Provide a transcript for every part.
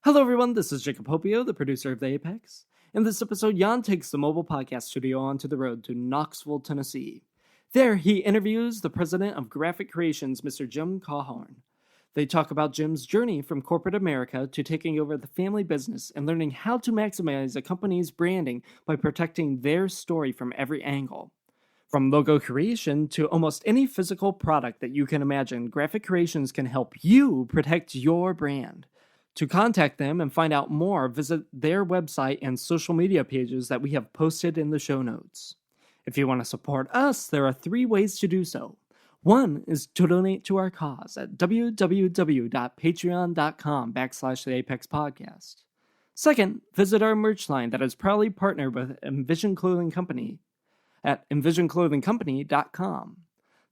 Hello, everyone. This is Jacob Hopio, the producer of The Apex. In this episode, Jan takes the mobile podcast studio onto the road to Knoxville, Tennessee. There, he interviews the president of Graphic Creations, Mr. Jim Caughorn. They talk about Jim's journey from corporate America to taking over the family business and learning how to maximize a company's branding by protecting their story from every angle. From logo creation to almost any physical product that you can imagine, Graphic Creations can help you protect your brand. To contact them and find out more, visit their website and social media pages that we have posted in the show notes. If you want to support us, there are 3 ways to do so. One is to donate to our cause at www.patreon.com/The Apex Podcast. Second, visit our merch line that is proudly partnered with Envision Clothing Company at envisionclothingcompany.com.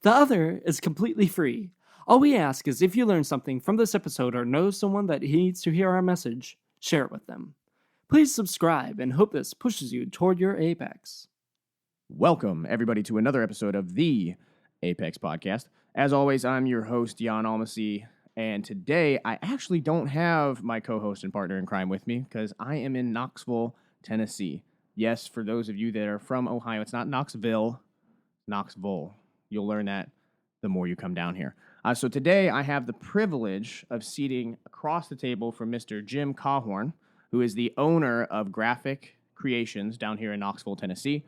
The other is completely free. All we ask is if you learn something from this episode or know someone that needs to hear our message, share it with them. Please subscribe and hope this pushes you toward your apex. Welcome, everybody, to another episode of the Apex Podcast. As always, I'm your host, Jan Almasy, and today I actually don't have my co-host and partner in crime with me because I am in Knoxville, Tennessee. Yes, for those of you that are from Ohio, it's not Knoxville, Knoxville. You'll learn that the more you come down here. So today I have the privilege of seating across the table from Mr. Jim Caughorn, who is the owner of Graphic Creations down here in Knoxville, Tennessee.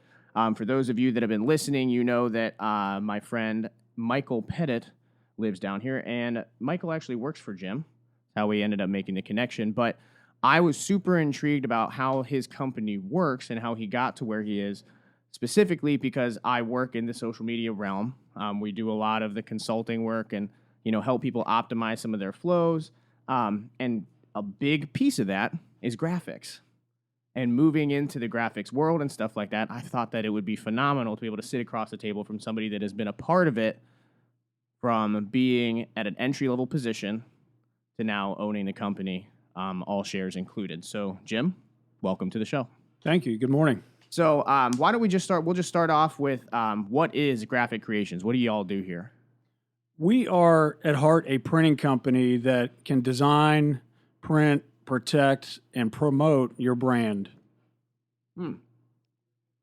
For those of you that have been listening, you know that my friend Michael Pettit lives down here, and Michael actually works for Jim. How we ended up making the connection. But I was super intrigued about how his company works and how he got to where he is, specifically because I work in the social media realm. We do a lot of the consulting work and, help people optimize some of their flows. And a big piece of that is graphics. And moving into the graphics world and stuff like that, I thought that it would be phenomenal to be able to sit across the table from somebody that has been a part of it, from being at an entry-level position to now owning the company, all shares included. So, Jim, welcome to the show. Thank you. Good morning. So why don't we just start? We'll just start off with what is Graphic Creations? What do you all do here? We are, at heart, a printing company that can design, print, protect, and promote your brand. I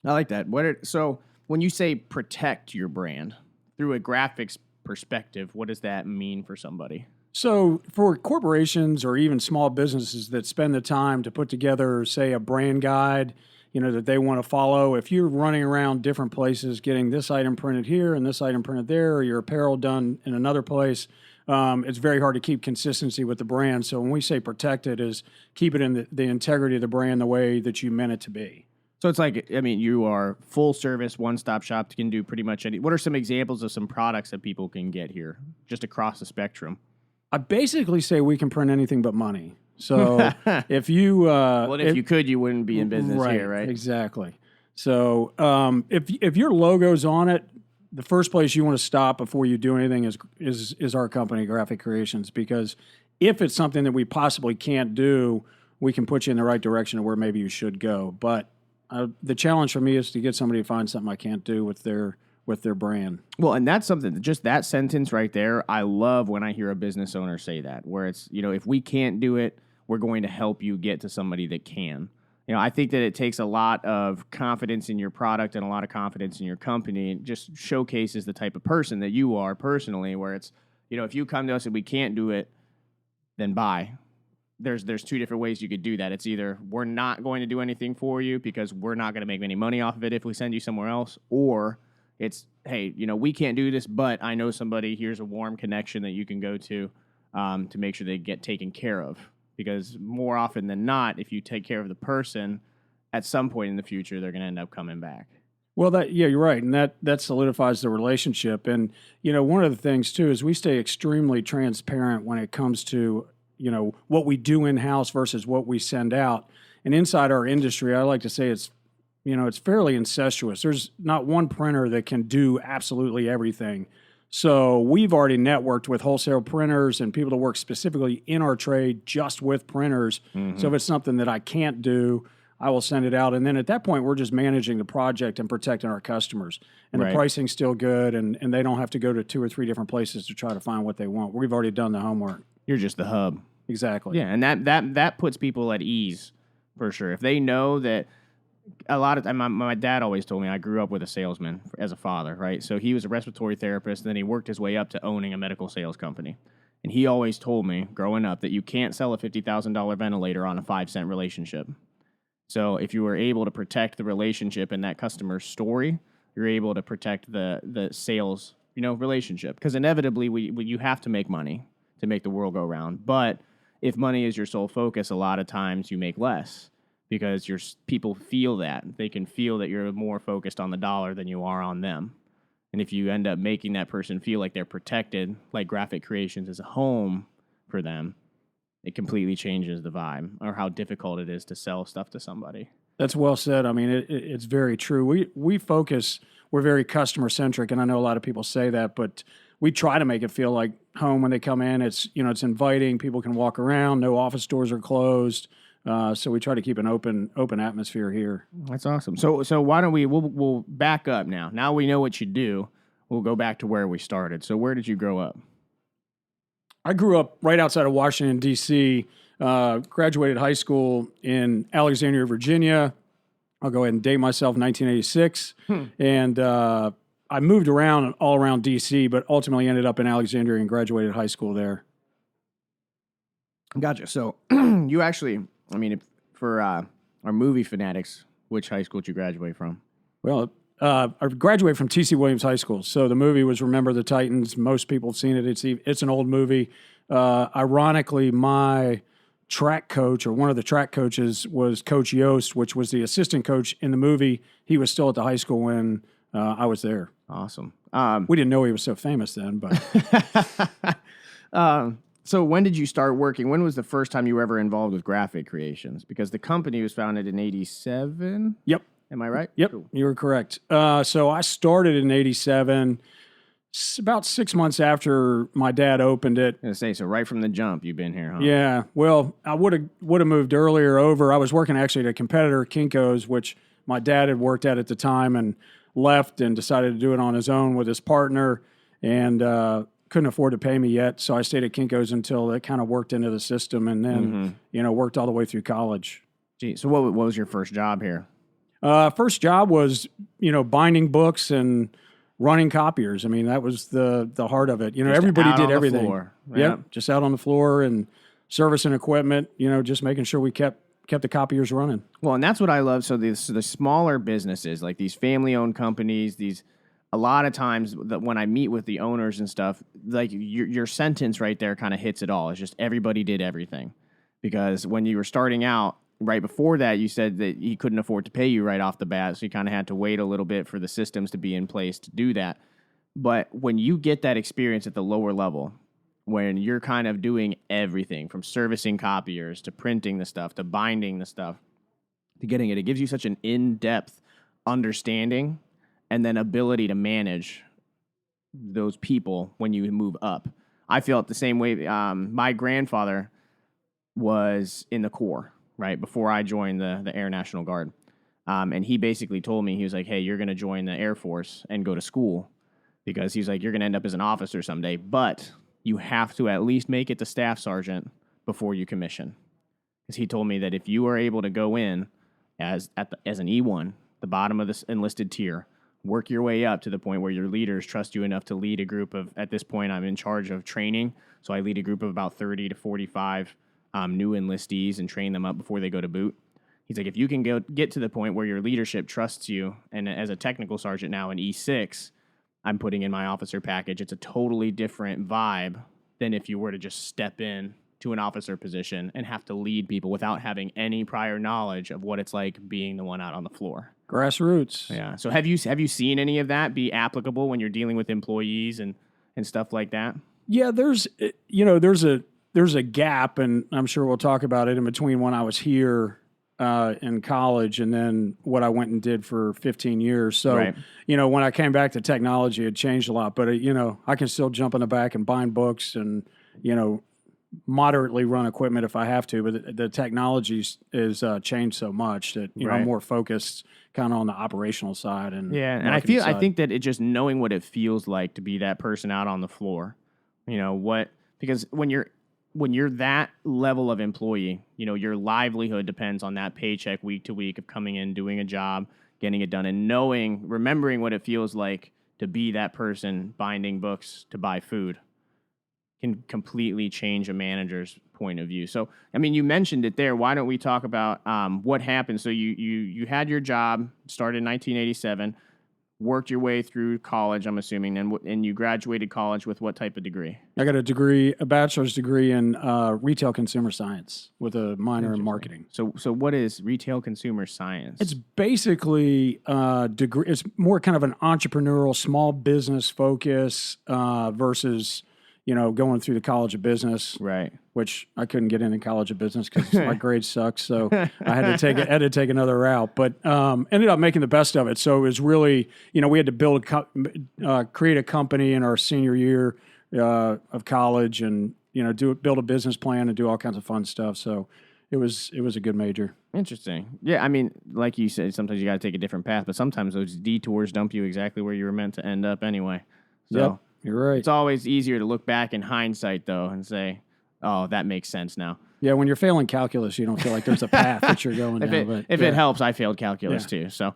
like that. So when you say protect your brand through a graphics perspective, what does that mean for somebody? So for corporations or even small businesses that spend the time to put together, say, a brand guide, that they want to follow. If you're running around different places, getting this item printed here and this item printed there, or your apparel done in another place, it's very hard to keep consistency with the brand. So when we say protect it, is keep it in the integrity of the brand the way that you meant it to be. So it's like, you are full service, one-stop shop. You can do pretty much any. What are some examples of some products that people can get here, just across the spectrum? I basically say we can print anything but money. So if you if you could, you wouldn't be in business here, right? Exactly. So if your logo's on it, the first place you want to stop before you do anything is our company, Graphic Creations, because if it's something that we possibly can't do, we can put you in the right direction of where maybe you should go. But the challenge for me is to get somebody to find something I can't do with their brand. Well, and that's something, just that sentence right there, I love when I hear a business owner say that, where it's, if we can't do it, we're going to help you get to somebody that can. I think that it takes a lot of confidence in your product and a lot of confidence in your company. It just showcases the type of person that you are personally, where it's, if you come to us and we can't do it, then bye. There's 2 different ways you could do that. It's either we're not going to do anything for you because we're not going to make any money off of it if we send you somewhere else, or it's, hey, we can't do this, but I know somebody, here's a warm connection that you can go to make sure they get taken care of. Because more often than not, if you take care of the person, at some point in the future, they're going to end up coming back. Well, you're right, and that solidifies the relationship. And one of the things too is we stay extremely transparent when it comes to what we do in house versus what we send out. And inside our industry, I like to say it's fairly incestuous. There's not one printer that can do absolutely everything. So we've already networked with wholesale printers and people that work specifically in our trade just with printers. Mm-hmm. So if it's something that I can't do, I will send it out. And then at that point, we're just managing the project and protecting our customers. And the pricing's still good, and they don't have to go to 2 or 3 different places to try to find what they want. We've already done the homework. You're just the hub. Exactly. Yeah, and that puts people at ease for sure. If they know that a lot of time, my dad always told me, I grew up with a salesman as a father, right? So he was a respiratory therapist, and then he worked his way up to owning a medical sales company. And he always told me growing up that you can't sell a $50,000 ventilator on a 5-cent relationship. So if you were able to protect the relationship in that customer's story, you're able to protect the sales, relationship. Because inevitably, you have to make money to make the world go round. But if money is your sole focus, a lot of times you make less because people feel that. They can feel that you're more focused on the dollar than you are on them. And if you end up making that person feel like they're protected, like Graphic Creations is a home for them, it completely changes the vibe or how difficult it is to sell stuff to somebody. That's well said. I mean, it's very true. We're very customer centric, and I know a lot of people say that, but we try to make it feel like home when they come in. It's inviting. People can walk around. No office doors are closed. So we try to keep an open atmosphere here. That's awesome. So why don't we'll back up now. Now we know what you do. We'll go back to where we started. So where did you grow up? I grew up right outside of Washington, D.C., graduated high school in Alexandria, Virginia. I'll go ahead and date myself, 1986. And I moved around all around D.C., but ultimately ended up in Alexandria and graduated high school there. Gotcha. So you actually, for our movie fanatics, which high school did you graduate from? Well, I graduated from T.C. Williams High School. So the movie was Remember the Titans. Most people have seen it. It's an old movie. Ironically, my track coach, or one of the track coaches, was Coach Yost, which was the assistant coach in the movie. He was still at the high school when I was there. Awesome. We didn't know he was so famous then, but... So when did you start working? When was the first time you were ever involved with Graphic Creations? Because the company was founded in 87? Yep. Am I right? Yep, Cool. you were correct. So I started in 87, about 6 months after my dad opened it. I was going to say, so right from the jump, you've been here, huh? Yeah, well, I would have moved earlier over. I was working actually at a competitor, Kinko's, which my dad had worked at the time and left and decided to do it on his own with his partner, and couldn't afford to pay me yet. So I stayed at Kinko's until it kind of worked into the system, and then, worked all the way through college. Gee, so what was your first job here? First job was, binding books and running copiers. I mean, that was the heart of it. Just everybody out did on the everything. floor. Yep, just out on the floor and servicing equipment, just making sure we kept the copiers running. Well, and that's what I love. So the smaller businesses, like these family-owned companies, a lot of times when I meet with the owners and stuff, like your sentence right there kind of hits it all. It's just everybody did everything. Because when you were starting out, right before that, you said that he couldn't afford to pay you right off the bat, so you kind of had to wait a little bit for the systems to be in place to do that. But when you get that experience at the lower level, when you're kind of doing everything from servicing copiers to printing the stuff to binding the stuff to getting it gives you such an in-depth understanding and then ability to manage those people when you move up. I feel it the same way. My grandfather was in the Corps, right, before I joined the Air National Guard. And he basically told me, he was like, hey, you're going to join the Air Force and go to school because he's like, you're going to end up as an officer someday, but you have to at least make it to staff sergeant before you commission. Because he told me that if you are able to go in as an E1, the bottom of this enlisted tier, work your way up to the point where your leaders trust you enough to lead a group of, at this point, I'm in charge of training. So I lead a group of about 30 to 45 new enlistees and train them up before they go to boot. He's like, if you can get to the point where your leadership trusts you, and as a technical sergeant now in E6, I'm putting in my officer package, it's a totally different vibe than if you were to just step in to an officer position and have to lead people without having any prior knowledge of what it's like being the one out on the floor. Grassroots. Yeah. So have you seen any of that be applicable when you're dealing with employees and stuff like that? Yeah, there's a gap, and I'm sure we'll talk about it, in between when I was here in college and then what I went and did for 15 years. So, right. When I came back to technology, it changed a lot, but I can still jump in the back and bind books and, moderately run equipment if I have to, but the technology is changed so much that I'm more focused kind of on the operational side and I think that it just knowing what it feels like to be that person out on the floor, because when you're when you're that level of employee, your livelihood depends on that paycheck week to week of coming in, doing a job, getting it done, and remembering what it feels like to be that person binding books to buy food can completely change a manager's point of view. So, I mean, you mentioned it there. Why don't we talk about what happened? So you had your job, started in 1987, worked your way through college, I'm assuming, and you graduated college with what type of degree? I got a bachelor's degree in retail consumer science with a minor in marketing. So what is retail consumer science? It's basically degree. It's more kind of an entrepreneurial, small business focus versus going through the College of Business, right? Which I couldn't get into College of Business because my grades sucked, so I had to take another route. But ended up making the best of it. So it was really, we had to create a company in our senior year of college, and build a business plan and do all kinds of fun stuff. So it was a good major. Interesting. Yeah, I mean, like you said, sometimes you got to take a different path, but sometimes those detours dump you exactly where you were meant to end up anyway. So. Yep. You're right. It's always easier to look back in hindsight, though, and say, oh, that makes sense now. Yeah, when you're failing calculus, you don't feel like there's a path that you're going down. If it helps, I failed calculus, too. So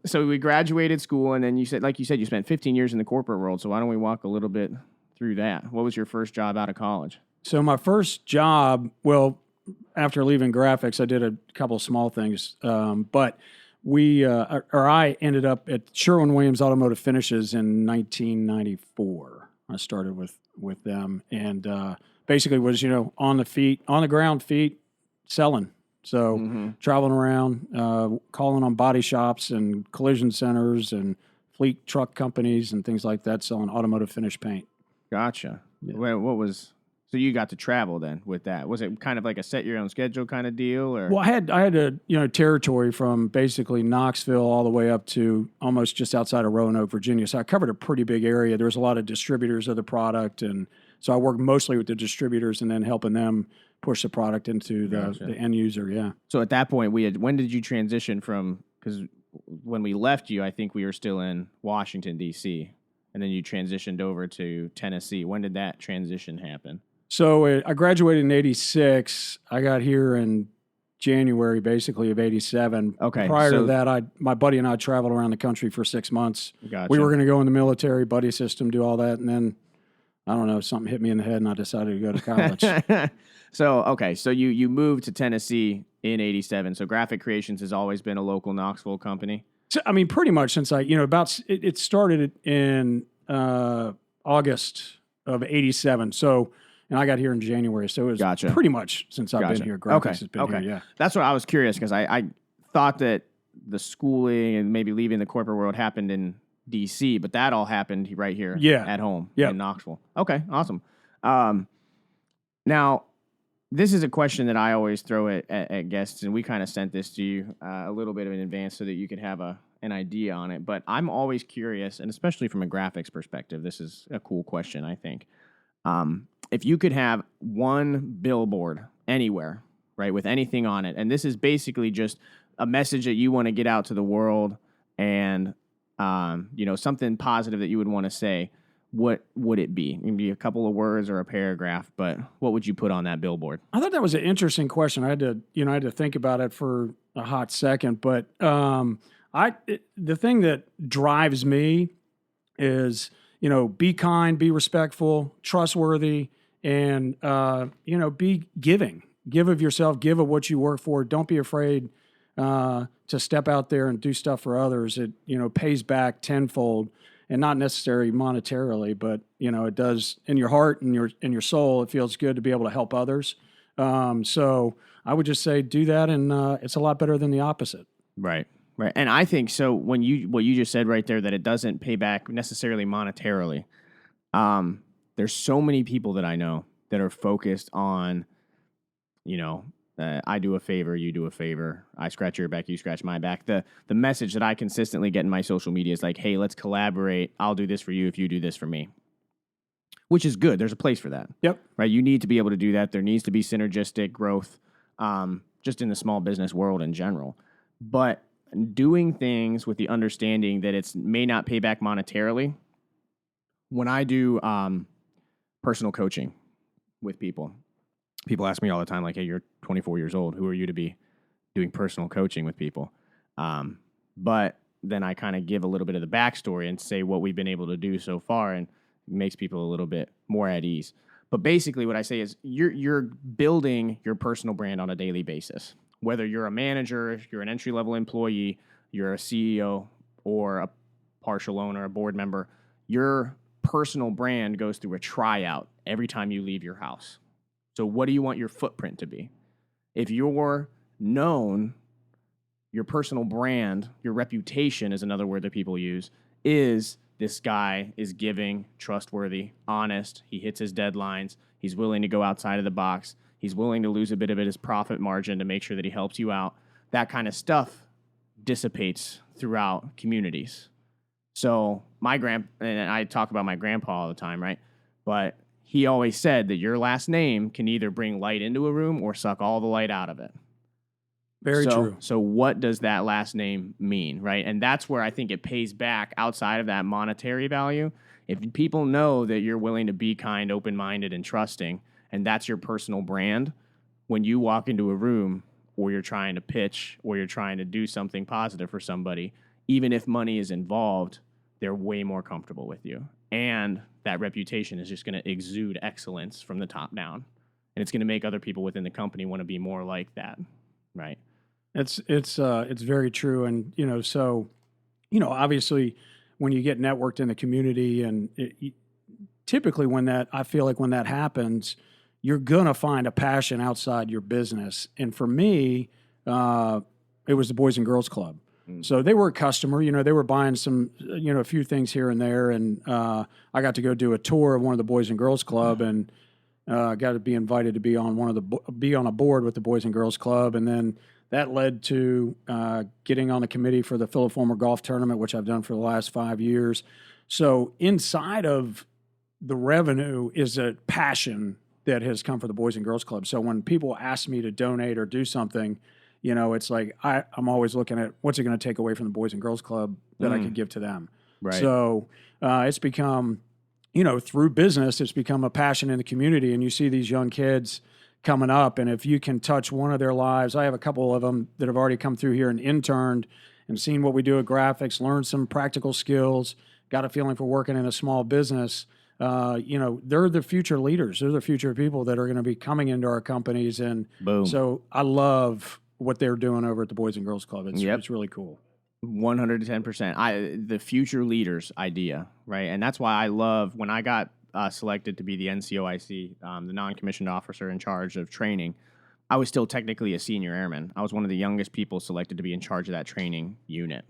so we graduated school, and then you said you spent 15 years in the corporate world. So why don't we walk a little bit through that? What was your first job out of college? So my first job, after leaving graphics, I did a couple of small things, but I ended up at Sherwin-Williams Automotive Finishes in 1994. I started with them, and basically was on the ground feet selling. So traveling around, calling on body shops and collision centers and fleet truck companies and things like that, selling automotive finish paint. Gotcha. Yeah. So you got to travel then with that. Was it kind of like a set your own schedule kind of deal, or? Well, I had a territory from basically Knoxville all the way up to almost just outside of Roanoke, Virginia. So I covered a pretty big area. There was a lot of distributors of the product, and so I worked mostly with the distributors and then helping them push the product into the end user. Yeah. So at that point, when did you transition from? Because when we left you, I think we were still in Washington D.C., and then you transitioned over to Tennessee. When did that transition happen? So I graduated in 86. I got here in January, basically, of 87. Okay. Prior to that, my buddy and I traveled around the country for 6 months. Gotcha. We were going to go in the military, buddy system, do all that. And then, I don't know, something hit me in the head and I decided to go to college. So you moved to Tennessee in 87. So Graphic Creations has always been a local Knoxville company? So, I mean, pretty much since it started in August of 87. So, and I got here in January, so it was pretty much since I've been here. Graphics has been here, yeah. That's what I was curious, because I thought that the schooling and maybe leaving the corporate world happened in D.C., but that all happened right here at home in Knoxville. Okay, awesome. Now, this is a question that I always throw at guests, and we kind of sent this to you a little bit in advance so that you could have an idea on it. But I'm always curious, and especially from a graphics perspective, this is a cool question, I think. If you could have one billboard anywhere, right, with anything on it, and this is basically just a message that you want to get out to the world and, something positive that you would want to say, what would it be? Maybe a couple of words or a paragraph, but what would you put on that billboard? I thought that was an interesting question. I had to think about it for a hot second, but the thing that drives me is, be kind, be respectful, trustworthy, and, be giving. Give of yourself, give of what you work for. Don't be afraid to step out there and do stuff for others. It, pays back tenfold, and not necessarily monetarily, but, it does in your heart and in your soul. It feels good to be able to help others. So I would just say do that, and it's a lot better than the opposite. Right. Right. And I think so what you just said right there, that it doesn't pay back necessarily monetarily. There's so many people that I know that are focused on, I do a favor, you do a favor. I scratch your back, you scratch my back. The message that I consistently get in my social media is like, hey, let's collaborate. I'll do this for you if you do this for me. Which is good. There's a place for that. Yep. Right. You need to be able to do that. There needs to be synergistic growth, just in the small business world in general. But doing things with the understanding that it may not pay back monetarily. When I do personal coaching, with people. People ask me all the time, like, hey, you're 24 years old. Who are you to be doing personal coaching with people? But then I kind of give a little bit of the backstory and say what we've been able to do so far, and it makes people a little bit more at ease. But basically what I say is you're building your personal brand on a daily basis. Whether you're a manager, you're an entry-level employee, you're a CEO, or a partial owner, a board member, your personal brand goes through a tryout every time you leave your house. So what do you want your footprint to be? If you're known, your personal brand, your reputation is another word that people use, is this guy is giving, trustworthy, honest, he hits his deadlines, he's willing to go outside of the box, he's willing to lose a bit of his profit margin to make sure that he helps you out. That kind of stuff dissipates throughout communities. So and I talk about my grandpa all the time, right? But he always said that your last name can either bring light into a room or suck all the light out of it. Very true. So what does that last name mean, right? And that's where I think it pays back outside of that monetary value. If people know that you're willing to be kind, open-minded, and trusting, and that's your personal brand, when you walk into a room or you're trying to pitch or you're trying to do something positive for somebody, even if money is involved, they're way more comfortable with you. And that reputation is just going to exude excellence from the top down. And it's going to make other people within the company want to be more like that, right? It's very true. And, obviously when you get networked in the community and typically I feel like when that happens, you're going to find a passion outside your business. And for me, it was the Boys and Girls Club. So they were a customer, they were buying some, a few things here and there. And I got to go do a tour of one of the Boys and Girls Club and got to be invited to be on a board with the Boys and Girls Club. And then that led to getting on the committee for the Philip Fulmer Golf Tournament, which I've done for the last 5 years. So inside of the revenue is a passion that has come for the Boys and Girls Club. So when people ask me to donate or do something, it's like I'm always looking at what's it going to take away from the Boys and Girls Club that I could give to them. Right. So it's become, through business, it's become a passion in the community. And you see these young kids coming up, and if you can touch one of their lives, I have a couple of them that have already come through here and interned and seen what we do at graphics, learned some practical skills, got a feeling for working in a small business. They're the future leaders. They're the future people that are going to be coming into our companies. And boom. So I love what they're doing over at the Boys and Girls Club. It's really cool. 110%. The future leaders idea, right? And that's why I love when I got selected to be the NCOIC, the non-commissioned officer in charge of training. I was still technically a senior airman. I was one of the youngest people selected to be in charge of that training unit.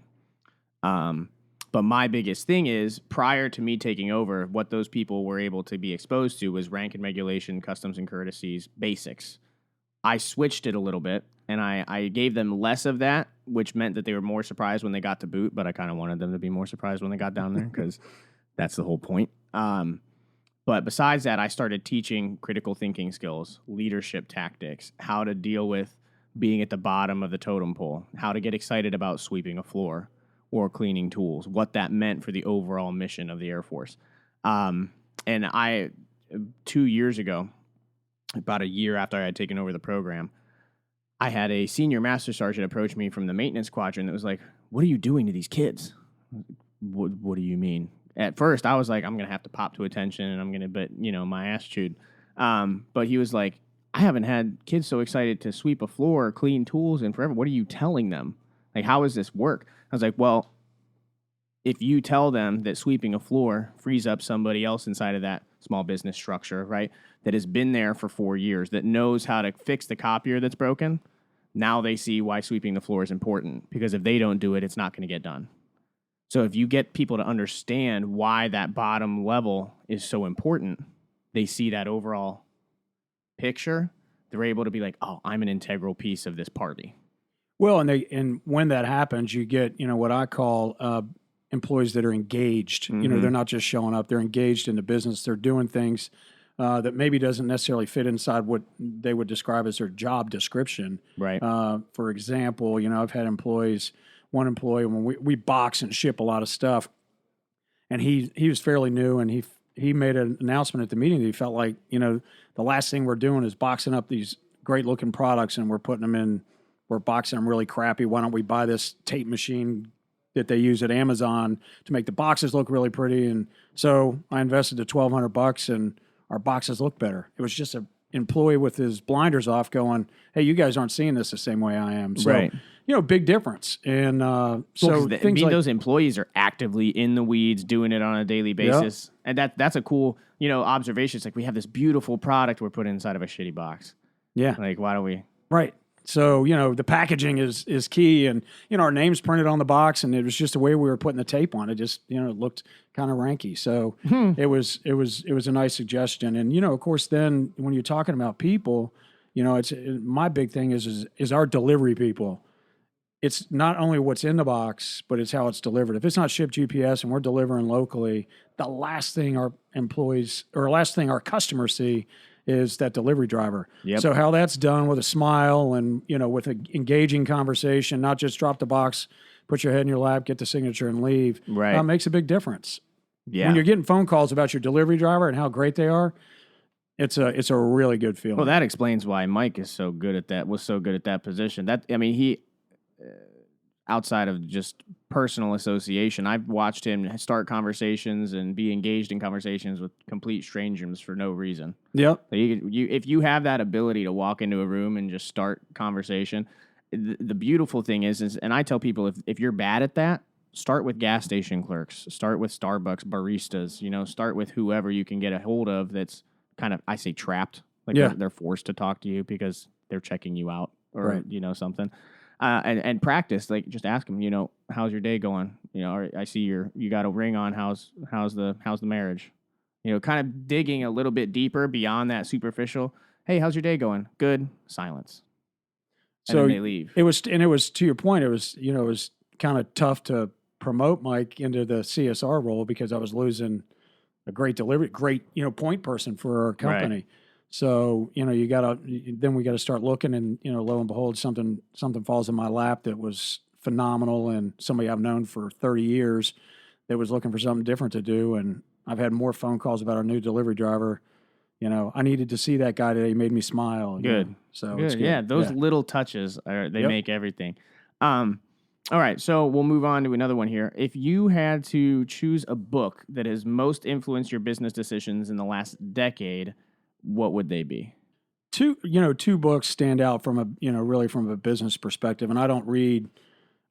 But my biggest thing is, prior to me taking over, what those people were able to be exposed to was rank and regulation, customs and courtesies, basics. I switched it a little bit, and I gave them less of that, which meant that they were more surprised when they got to boot, but I kind of wanted them to be more surprised when they got down there, because that's the whole point. But besides that, I started teaching critical thinking skills, leadership tactics, how to deal with being at the bottom of the totem pole, how to get excited about sweeping a floor or cleaning tools, what that meant for the overall mission of the Air Force. And 2 years ago, about a year after I had taken over the program, I had a senior master sergeant approach me from the maintenance quadrant that was like, "What are you doing to these kids?" What do you mean? At first, I was like, I'm going to have to pop to attention, and I'm going to bet, my ass chewed. But he was like, "I haven't had kids so excited to sweep a floor or clean tools in forever. What are you telling them? Like, how does this work?" I was like, well, if you tell them that sweeping a floor frees up somebody else inside of that small business structure, right, that has been there for 4 years, that knows how to fix the copier that's broken, now they see why sweeping the floor is important. Because if they don't do it, it's not going to get done. So if you get people to understand why that bottom level is so important, they see that overall picture, they're able to be like, oh, I'm an integral piece of this party. Well, and when that happens, you get, what I call employees that are engaged. Mm-hmm. They're not just showing up, they're engaged in the business. They're doing things that maybe doesn't necessarily fit inside what they would describe as their job description. Right. For example, I've had one employee, when we box and ship a lot of stuff, and he was fairly new, and he he made an announcement at the meeting that he felt like, the last thing we're doing is boxing up these great looking products and we're boxing them really crappy. Why don't we buy this tape machine that they use at Amazon to make the boxes look really pretty? And so I invested the $1,200 and our boxes look better. It was just an employee with his blinders off going, hey, you guys aren't seeing this the same way I am. So, right. Big difference. And things like those employees are actively in the weeds doing it on a daily basis. Yep. And that's a cool, observation. It's like we have this beautiful product we're putting inside of a shitty box. Yeah. Like, why don't we? Right. So, the packaging is key, and, our name's printed on the box, and it was just the way we were putting the tape on. It just, it looked kind of ranky. So it was a nice suggestion. And, of course, then when you're talking about people, my big thing is our delivery people. It's not only what's in the box, but it's how it's delivered. If it's not shipped GPS and we're delivering locally, the last thing our customers see is that delivery driver. Yep. So how that's done with a smile and, with an engaging conversation, not just drop the box, put your head in your lap, get the signature and leave, right, makes a big difference. Yeah. When you're getting phone calls about your delivery driver and how great they are, it's a really good feeling. Well, that explains why Mike was so good at that position. He outside of just personal association, I've watched him start conversations and be engaged in conversations with complete strangers for no reason. Yep. So if you have that ability to walk into a room and just start conversation, the beautiful thing is, and I tell people, if you're bad at that, start with gas station clerks, start with Starbucks baristas, start with whoever you can get a hold of that's kind of, I say, trapped. Like they're forced to talk to you because they're checking you out or, right, something. And practice, like just ask them, how's your day going? I see you got a ring on. How's the marriage? Kind of digging a little bit deeper beyond that superficial. Hey, how's your day going? Good. Silence. And so then they leave. It was to your point. It was kind of tough to promote Mike into the CSR role because I was losing a great point person for our company. Right. So, we got to start looking, and, lo and behold, something falls in my lap that was phenomenal, and somebody I've known for 30 years that was looking for something different to do. And I've had more phone calls about our new delivery driver. I needed to see that guy today. He made me smile. Good. So good. It's good. Yeah. Those little touches make everything. All right. So we'll move on to another one here. If you had to choose a book that has most influenced your business decisions in the last decade, what would they be? Two books stand out from really from a business perspective, and I don't read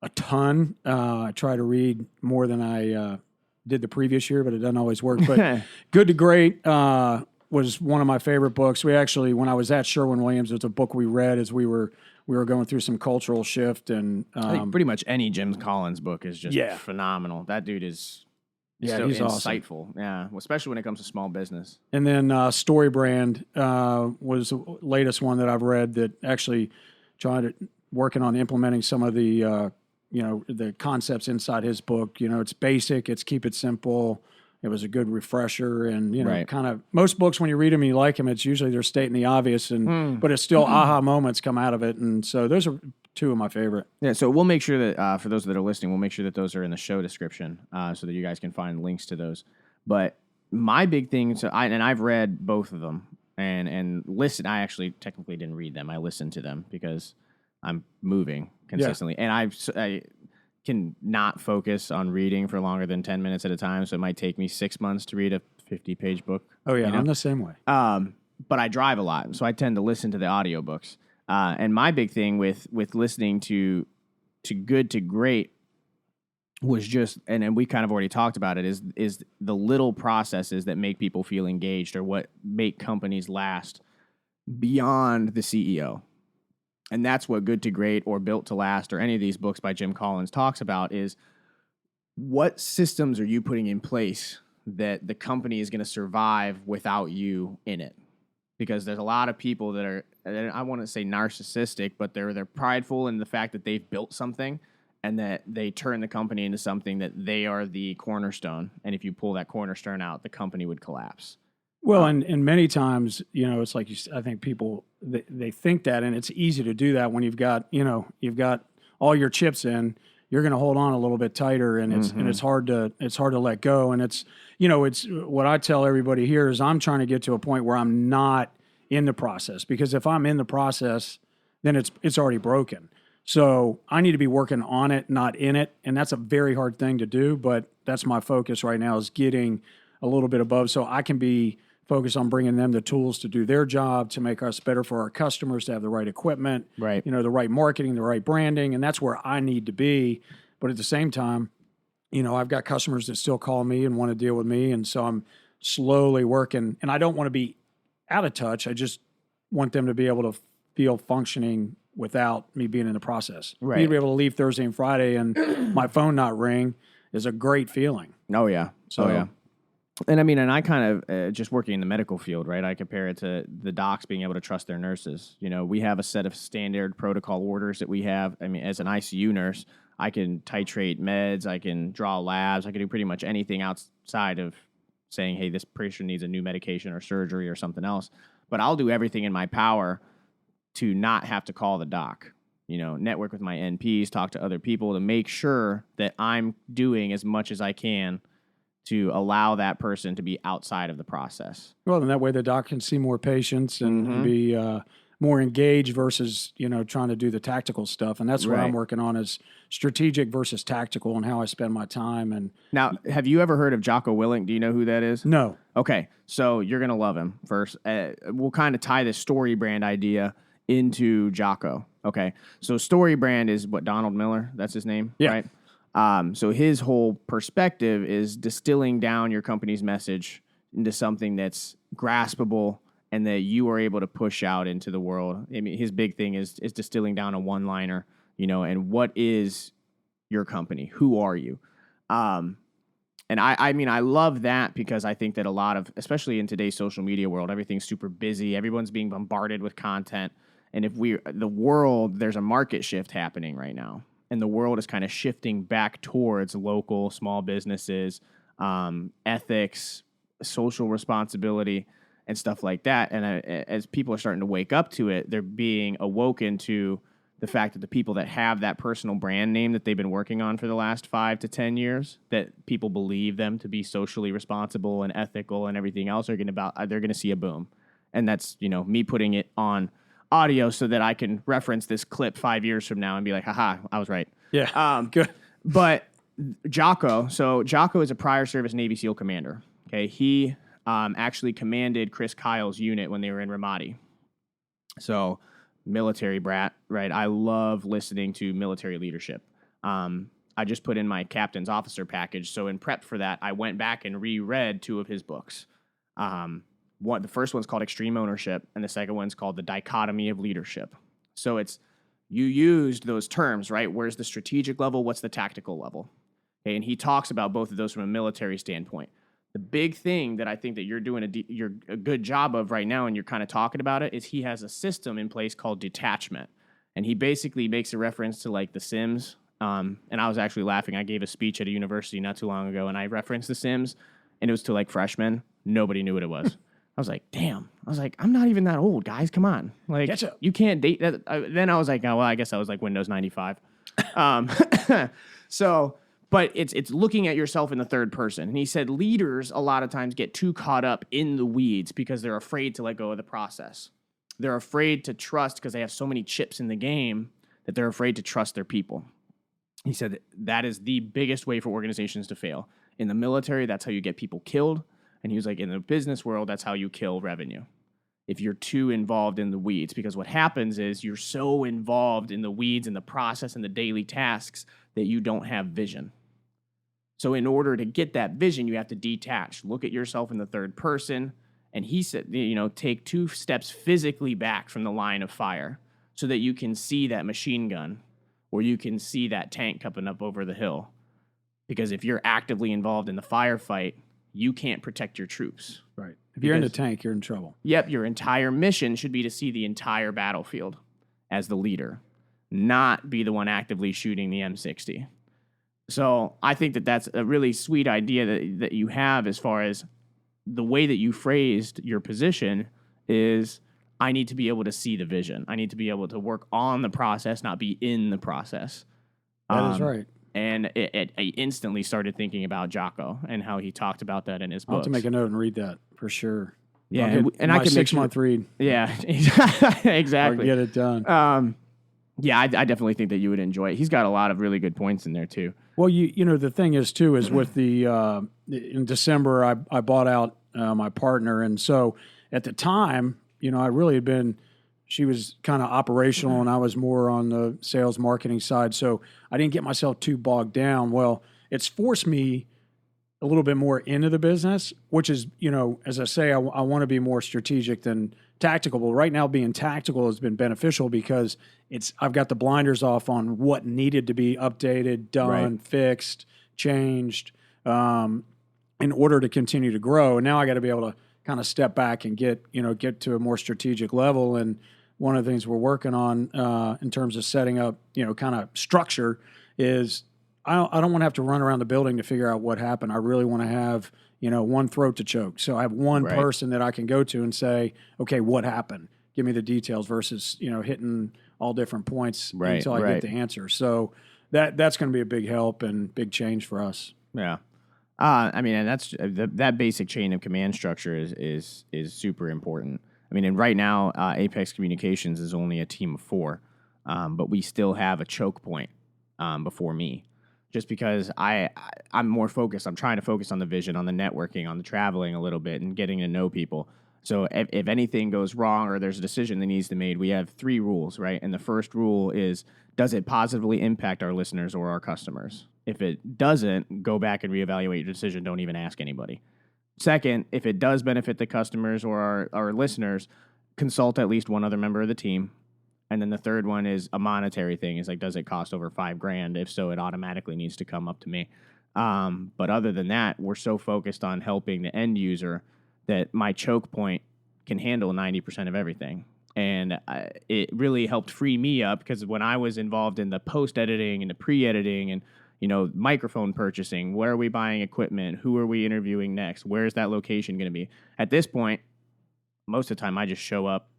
a ton. I try to read more than I did the previous year, but it doesn't always work. But Good to Great was one of my favorite books. We actually, when I was at Sherwin-Williams, it's a book we read as we were going through some cultural shift, and I think pretty much any Jim Caughorn book is just phenomenal. That dude is. So he's insightful. Awesome. Yeah, especially when it comes to small business. And then Story Brand was the latest one that I've read that actually working on implementing some of the the concepts inside his book. It's basic, it's keep it simple. It was a good refresher, and kind of most books when you read them and you like them, it's usually they're stating the obvious, but it's still aha moments come out of it, and so those are two of my favorite. Yeah, so we'll make sure that for those that are listening, we'll make sure that those are in the show description so that you guys can find links to those. But my big thing, I've read both of them and listened. I actually technically didn't read them. I listened to them because I'm moving consistently, and I can not focus on reading for longer than 10 minutes at a time. So it might take me 6 months to read a 50-page book. Oh yeah, I'm the same way. But I drive a lot, so I tend to listen to the audiobooks. And my big thing with listening to Good to Great was just, and we kind of already talked about it, is the little processes that make people feel engaged or what make companies last beyond the CEO. And that's what Good to Great or Built to Last or any of these books by Jim Caughorn talks about is what systems are you putting in place that the company is going to survive without you in it? Because there's a lot of people that are, I want to say narcissistic, but they're prideful in the fact that they've built something and that they turn the company into something that they are the cornerstone. And if you pull that cornerstone out, the company would collapse. Well, and many times, it's like I think people they think that, and it's easy to do that when you've got all your chips in, you're going to hold on a little bit tighter, and it's hard to let go. And it's what I tell everybody here is I'm trying to get to a point where I'm not in the process, because if I'm in the process, then it's already broken. So I need to be working on it, not in it. And that's a very hard thing to do, but that's my focus right now, is getting a little bit above so I can be focused on bringing them the tools to do their job, to make us better for our customers, to have the right equipment, Right. The right marketing, the right branding. And that's where I need to be. But at the same time, I've got customers that still call me and want to deal with me. And so I'm slowly working, and I don't want to be out of touch. I just want them to be able to feel functioning without me being in the process. Right. Me to be able to leave Thursday and Friday and my phone not ring is a great feeling. Oh, yeah. So, oh, yeah. And I mean, and I kind of, just working in the medical field, right, I compare it to the docs being able to trust their nurses. We have a set of standard protocol orders that we have. I mean, as an ICU nurse, I can titrate meds, I can draw labs, I can do pretty much anything outside of saying, hey, this patient needs a new medication or surgery or something else. But I'll do everything in my power to not have to call the doc. Network with my NPs, talk to other people to make sure that I'm doing as much as I can to allow that person to be outside of the process. Well, and that way the doc can see more patients and be more engaged versus, trying to do the tactical stuff. And that's what I'm working on, is strategic versus tactical, and how I spend my time. And now, have you ever heard of Jocko Willink? Do you know who that is? No. Okay, so you're going to love him. First, we'll kind of tie this story brand idea into Jocko. Okay, so story brand is what, Donald Miller? That's his name, yeah. Right? So his whole perspective is distilling down your company's message into something that's graspable and that you are able to push out into the world. I mean, his big thing is distilling down a one-liner, and what is your company? Who are you? And I mean, I love that, because I think that a lot of, especially in today's social media world, everything's super busy. Everyone's being bombarded with content. And there's a market shift happening right now. And the world is kind of shifting back towards local, small businesses, ethics, social responsibility, and stuff like that. And as people are starting to wake up to it, they're being awoken to the fact that the people that have that personal brand name that they've been working on for the last 5 to 10 years, that people believe them to be socially responsible and ethical and everything else, they're going to see a boom. And that's, me putting it on audio so that I can reference this clip 5 years from now and be like, haha, I was right. Yeah. Good. But Jocko is a prior service Navy SEAL commander. Okay. He actually commanded Chris Kyle's unit when they were in Ramadi. So military brat, right? I love listening to military leadership. I just put in my captain's officer package. So in prep for that, I went back and reread 2 of his books. The first one's called Extreme Ownership, and the second one's called The Dichotomy of Leadership. So you used those terms, right? Where's the strategic level? What's the tactical level? Okay, and he talks about both of those from a military standpoint. The big thing that I think that you're doing a good job of right now, and you're kind of talking about it, is he has a system in place called detachment. And he basically makes a reference to like The Sims. And I was actually laughing. I gave a speech at a university not too long ago, and I referenced The Sims, and it was to like freshmen. Nobody knew what it was. I was like, damn. I was like, I'm not even that old, guys. Come on. Like, you can't date that. Then I was like, oh, well, I guess I was like Windows 95. But it's looking at yourself in the third person. And he said leaders a lot of times get too caught up in the weeds because they're afraid to let go of the process. They're afraid to trust because they have so many chips in the game that they're afraid to trust their people. He said that is the biggest way for organizations to fail. In the military, that's how you get people killed. And he was like, in the business world, that's how you kill revenue. If you're too involved in the weeds, because what happens is you're so involved in the weeds and the process and the daily tasks that you don't have vision. So in order to get that vision, you have to detach, look at yourself in the third person. And he said, take 2 steps physically back from the line of fire so that you can see that machine gun or you can see that tank coming up over the hill. Because if you're actively involved in the firefight, you can't protect your troops. Right. If you're in the tank, you're in trouble. Yep. Your entire mission should be to see the entire battlefield as the leader, not be the one actively shooting the M60. So I think that that's a really sweet idea that you have as far as the way that you phrased your position is, I need to be able to see the vision. I need to be able to work on the process, not be in the process. That is right. And I instantly started thinking about Jocko and how he talked about that in his I'll have books. to make a note and read that for sure. Yeah, and I can 6-month read. Yeah, exactly. Or get it done. Yeah, I definitely think that you would enjoy it. He's got a lot of really good points in there too. Well, you know, the thing is too is with the in December I bought out my partner, and so at the time, you know, I really had been. She was kind of operational, and I was more on the sales marketing side. So I didn't get myself too bogged down. Well, it's forced me a little bit more into the business, which is, you know, as I say, I want to be more strategic than tactical. But right now, being tactical has been beneficial because I've got the blinders off on what needed to be updated, done, fixed, changed, in order to continue to grow. And now I got to be able to kind of step back and get to a more strategic level. And one of the things we're working on in terms of setting up, you know, kind of structure is I don't want to have to run around the building to figure out what happened. I really want to have, you know, one throat to choke. So I have one person that I can go to and say, okay, what happened? Give me the details versus, you know, hitting all different points until I get the answer. So that's going to be a big help and big change for us. Yeah. I mean, and that's that basic chain of command structure is super important. I mean, and right now, Apex Communications is only a team of 4, but we still have a choke point before me, just because I'm more focused. I'm trying to focus on the vision, on the networking, on the traveling a little bit, and getting to know people. So if anything goes wrong or there's a decision that needs to be made, we have 3 rules, right? And the first rule is, does it positively impact our listeners or our customers? If it doesn't, go back and reevaluate your decision. Don't even ask anybody. Second, if it does benefit the customers or our listeners, consult at least one other member of the team. And then the third one is a monetary thing. Is like, does it cost over $5,000? If so, it automatically needs to come up to me. But other than that, we're so focused on helping the end user that my choke point can handle 90% of everything. And it really helped free me up, because when I was involved in the post-editing and the pre-editing and, you know, microphone purchasing, where are we buying equipment? Who are we interviewing next? Where's that location going to be? At this point, most of the time I just show up,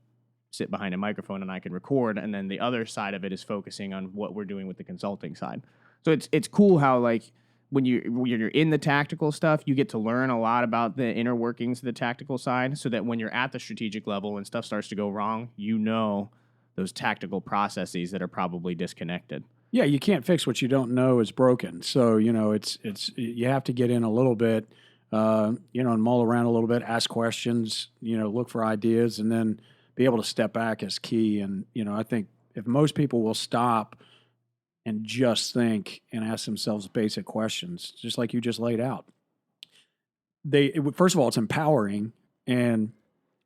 sit behind a microphone, and I can record. And then the other side of it is focusing on what we're doing with the consulting side. So it's cool how, like, when you're in the tactical stuff, you get to learn a lot about the inner workings of the tactical side, so that when you're at the strategic level and stuff starts to go wrong, you know those tactical processes that are probably disconnected. Yeah, you can't fix what you don't know is broken. So, you know, it's you have to get in a little bit, you know, and mull around a little bit, ask questions, you know, look for ideas, and then be able to step back is key. And, you know, I think if most people will stop and just think and ask themselves basic questions, just like you just laid out, first of all, it's empowering and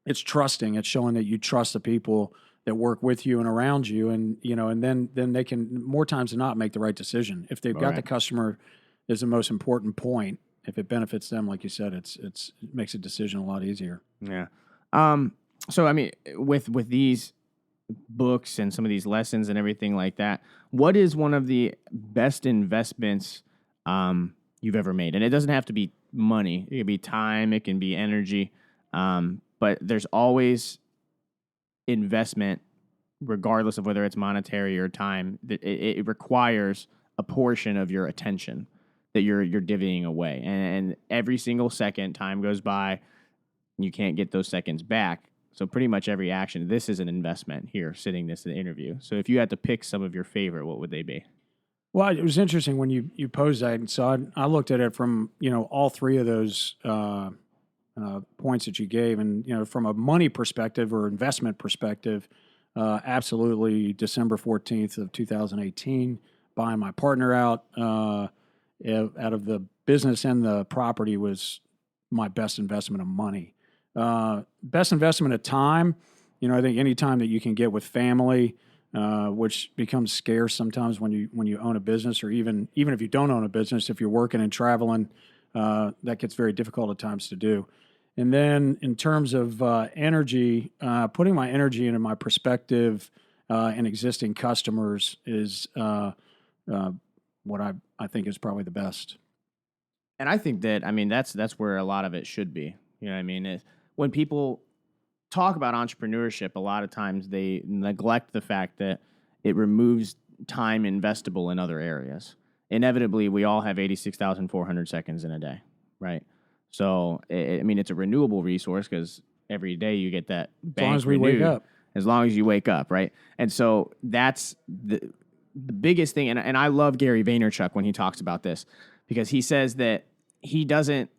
it's trusting. It's showing that you trust the people that work with you and around you, and, you know, and then they can more times than not make the right decision. If they've got the customer is the most important point. If it benefits them, like you said, it makes a decision a lot easier. Yeah. So I mean, with these books and some of these lessons and everything like that, what is one of the best investments you've ever made? And it doesn't have to be money. It can be time. It can be energy. But there's always investment, regardless of whether it's monetary or time. It requires a portion of your attention that you're divvying away, and every single second time goes by, you can't get those seconds back. So pretty much every action, this is an investment here, sitting this in the interview. So if you had to pick some of your favorite, what would they be? Well, it was interesting when you posed that, and so I looked at it from, you know, all 3 of those points that you gave, and, you know, from a money perspective or investment perspective, absolutely December 14th of 2018, buying my partner out of the business and the property was my best investment of money. Best investment of time, you know, I think any time that you can get with family, which becomes scarce sometimes when you own a business, or even if you don't own a business, if you're working and traveling, that gets very difficult at times to do. And then in terms of energy, putting my energy into my perspective and existing customers is what I think is probably the best. And I think that, I mean, that's where a lot of it should be. You know what I mean? When people talk about entrepreneurship, a lot of times they neglect the fact that it removes time investable in other areas. inevitably we all have 86,400 seconds in a day, right? So, I mean, it's a renewable resource because every day you get that bank As long as we wake renewed. up. As long as you wake up, right? And so that's the biggest thing. And I love Gary Vaynerchuk when he talks about this because he says that he doesn't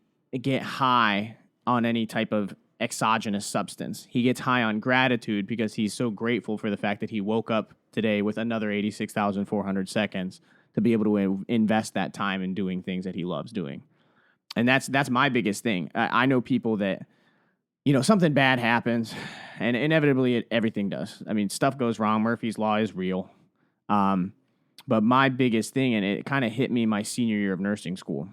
get high on any type of exogenous substance. He gets high on gratitude because he's so grateful for the fact that he woke up today with another 86,400 seconds to be able to invest that time in doing things that he loves doing. And that's my biggest thing. I know people that, something bad happens, and inevitably everything does. I mean, stuff goes wrong. Murphy's Law is real. But my biggest thing, and it kind of hit me my senior year of nursing school,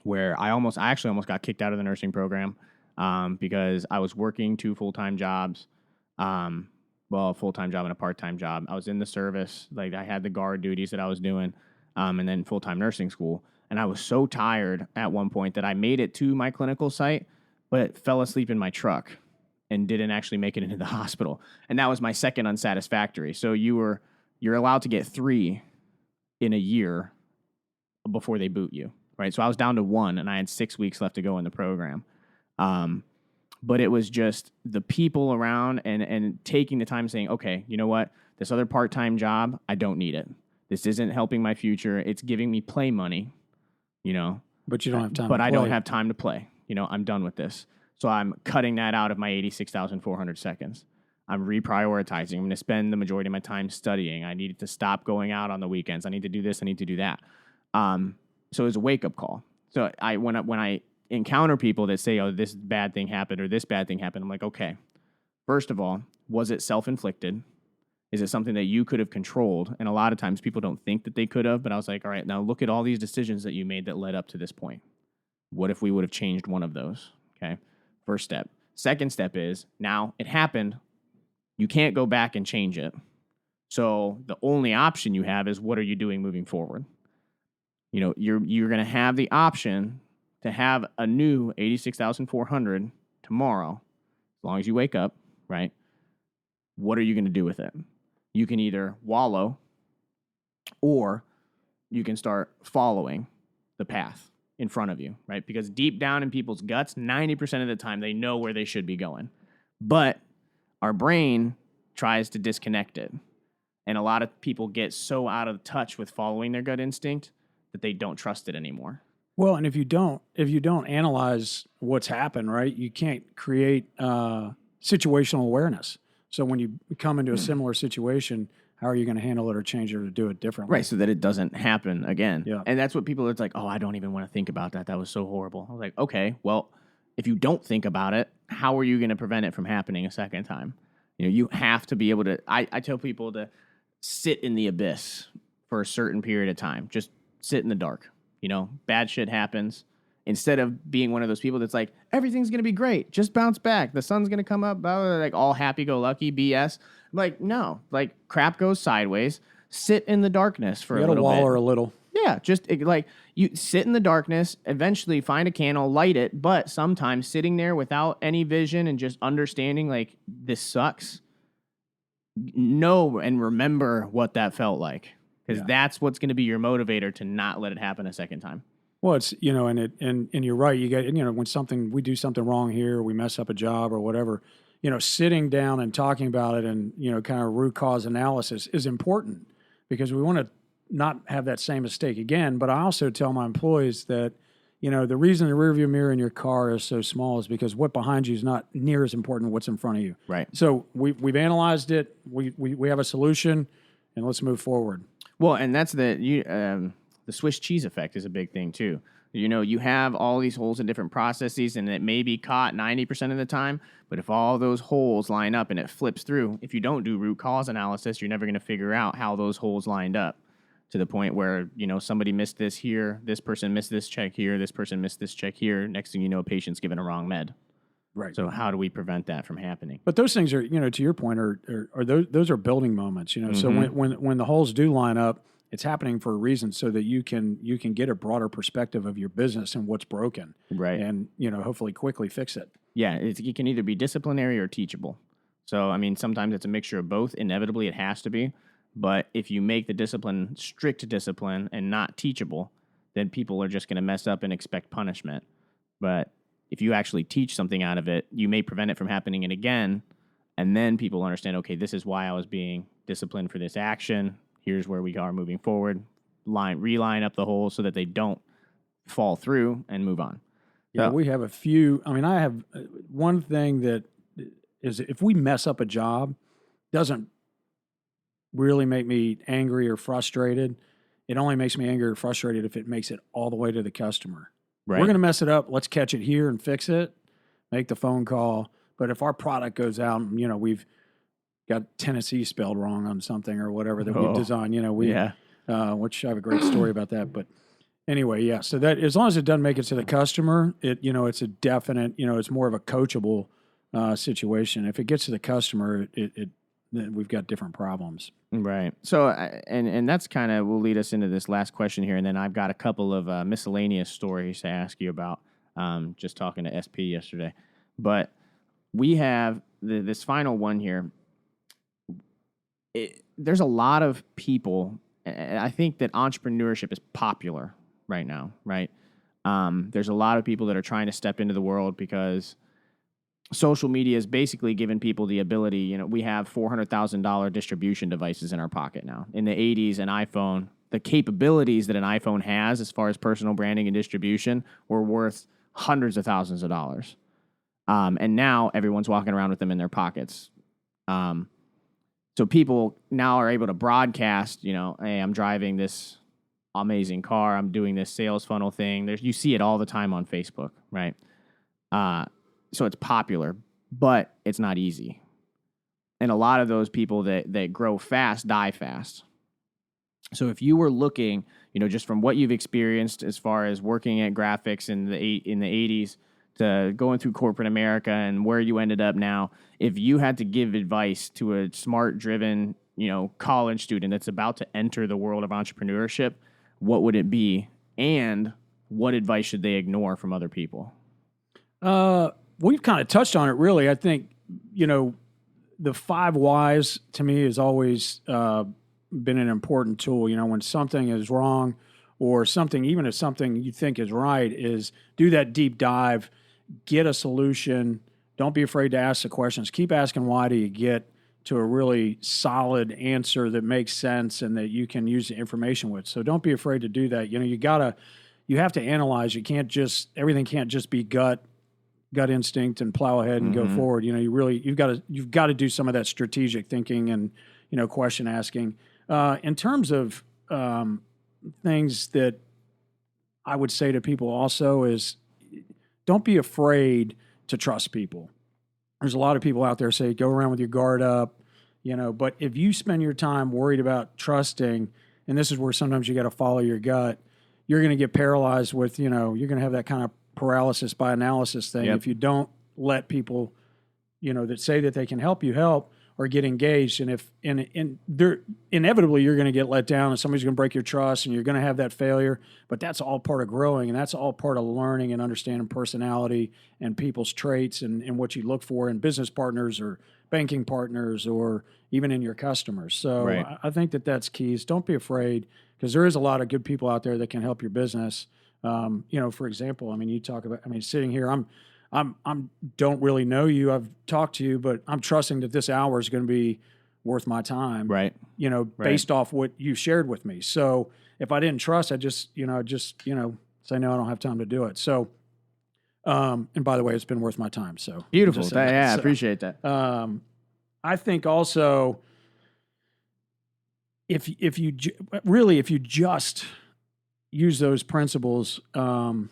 where I actually almost got kicked out of the nursing program because I was working 2 full-time jobs. A full-time job and a part-time job. I was in the service. Like, I had the guard duties that I was doing, and then full-time nursing school. And I was so tired at one point that I made it to my clinical site, but fell asleep in my truck and didn't actually make it into the hospital. And that was my second unsatisfactory. So you're allowed to get 3 in a year before they boot you, right? So I was down to 1, and I had 6 weeks left to go in the program. But it was just the people around and taking the time saying, okay, you know what? This other part-time job, I don't need it. This isn't helping my future. It's giving me play money, But you don't have time But to I play. don't have time to play. I'm done with this. So I'm cutting that out of my 86,400 seconds. I'm reprioritizing. I'm going to spend the majority of my time studying. I needed to stop going out on the weekends. I need to do this. I need to do that. So it was a wake-up call. So when I encounter people that say, oh, this bad thing happened or this bad thing happened, I'm like, okay, first of all, was it self-inflicted? Is it something that you could have controlled? And a lot of times people don't think that they could have, but I was like, all right, now look at all these decisions that you made that led up to this point. What if we would have changed one of those? Okay, first step. Second step is, now it happened. You can't go back and change it. So the only option you have is, what are you doing moving forward? You're going to have the option to have a new 86,400 tomorrow, as long as you wake up, right? What are you going to do with it? You can either wallow, or you can start following the path in front of you, right? Because deep down in people's guts, 90% of the time, they know where they should be going. But our brain tries to disconnect it. And a lot of people get so out of touch with following their gut instinct that they don't trust it anymore. Well, and if you don't analyze what's happened, right, you can't create situational awareness. So when you come into a similar situation, how are you going to handle it or change it or do it differently? Right, so that it doesn't happen again. Yeah. And that's what people, it's like, oh, I don't even want to think about that. That was so horrible. I was like, okay, well, if you don't think about it, how are you going to prevent it from happening a second time? You have to be able to, I tell people to sit in the abyss for a certain period of time. Just sit in the dark. Bad shit happens. Instead of being one of those people that's like, everything's going to be great. Just bounce back. The sun's going to come up. Blah, blah, blah, like all happy-go-lucky BS. Like, no. Like, crap goes sideways. Sit in the darkness for a little bit. You got to waller a little. Yeah, just like you sit in the darkness, eventually find a candle, light it, but sometimes sitting there without any vision and just understanding like this sucks, know and remember what that felt like, because that's what's going to be your motivator to not let it happen a second time. Well, it's, and you're right. You get, when we do something wrong here, we mess up a job or whatever, sitting down and talking about it and, kind of root cause analysis is important, because we want to not have that same mistake again. But I also tell my employees that, the reason the rearview mirror in your car is so small is because what behind you is not near as important as what's in front of you. Right. So we've analyzed it. We have a solution, and let's move forward. Well, and that's the Swiss cheese effect is a big thing too. You have all these holes in different processes, and it may be caught 90% of the time, but if all those holes line up and it flips through, if you don't do root cause analysis, you're never going to figure out how those holes lined up to the point where, somebody missed this here, this person missed this check here, this person missed this check here. Next thing you know, a patient's given a wrong med. Right. So how do we prevent that from happening? But those things are, to your point, are those are building moments. So when the holes do line up, it's happening for a reason, so that you can get a broader perspective of your business and what's broken, right? And hopefully quickly fix it. Yeah, it can either be disciplinary or teachable. So I mean, sometimes it's a mixture of both. Inevitably, it has to be. But if you make the discipline strict discipline and not teachable, then people are just going to mess up and expect punishment. But if you actually teach something out of it, you may prevent it from happening again. And then people understand, okay, this is why I was being disciplined for this action. Here's where we are moving forward. Reline up the hole so that they don't fall through and move on. Yeah, So, we have a few. I mean, I have one thing that is if we mess up a job, doesn't really make me angry or frustrated. It only makes me angry or frustrated if it makes it all the way to the customer. right. We're going to mess it up. Let's catch it here and fix it. Make the phone call. But if our product goes out, and, we've got Tennessee spelled wrong on something or whatever that we've designed, which I have a great story about that. But anyway, yeah. So that as long as it doesn't make it to the customer, it's a definite, it's more of a coachable situation. If it gets to the customer, then we've got different problems. Right. So, and that's kind of will lead us into this last question here, and then I've got a couple of miscellaneous stories to ask you about. Just talking to SP yesterday, but we have this final one here. There's a lot of people. I think that entrepreneurship is popular right now. Right. There's a lot of people that are trying to step into the world because social media has basically given people the ability, we have $400,000 distribution devices in our pocket now. In the 80s, an iPhone, the capabilities that an iPhone has as far as personal branding and distribution were worth hundreds of thousands of dollars. And now everyone's walking around with them in their pockets. So people now are able to broadcast, hey, I'm driving this amazing car. I'm doing this sales funnel thing. You see it all the time on Facebook, right? So it's popular, but it's not easy. And a lot of those people that grow fast die fast. So if you were looking, just from what you've experienced as far as working at graphics in the 80s to going through corporate America and where you ended up now, if you had to give advice to a smart, driven, college student that's about to enter the world of entrepreneurship, what would it be? And what advice should they ignore from other people? We've kind of touched on it, really. I think, the 5 whys to me has always been an important tool. When something is wrong or something, even if something you think is right, is do that deep dive, get a solution. Don't be afraid to ask the questions. Keep asking why till you get to a really solid answer that makes sense and that you can use the information with. So don't be afraid to do that. You have to analyze. Everything can't just be gut instinct and plow ahead and go forward. You've got to do some of that strategic thinking and, question asking. In terms of things that I would say to people also is don't be afraid to trust people. There's a lot of people out there say, go around with your guard up, but if you spend your time worried about trusting, and this is where sometimes you got to follow your gut, you're going to get paralyzed with, you're going to have that kind of paralysis by analysis thing. Yep. If you don't let people, that say that they can help you help or get engaged, and they're inevitably you're going to get let down and somebody's going to break your trust and you're going to have that failure, but that's all part of growing and that's all part of learning and understanding personality and people's traits and what you look for in business partners or banking partners or even in your customers. So Right. I think that's keys. Don't be afraid because there is a lot of good people out there that can help your business. For example, you talk about, sitting here, I'm don't really know you. I've talked to you, but I'm trusting that this hour is going to be worth my time. Right. Based off what you shared with me. So if I didn't trust, I just say, no, I don't have time to do it. So, and by the way, it's been worth my time. So Beautiful. I appreciate that. I think also if you just use those principles, and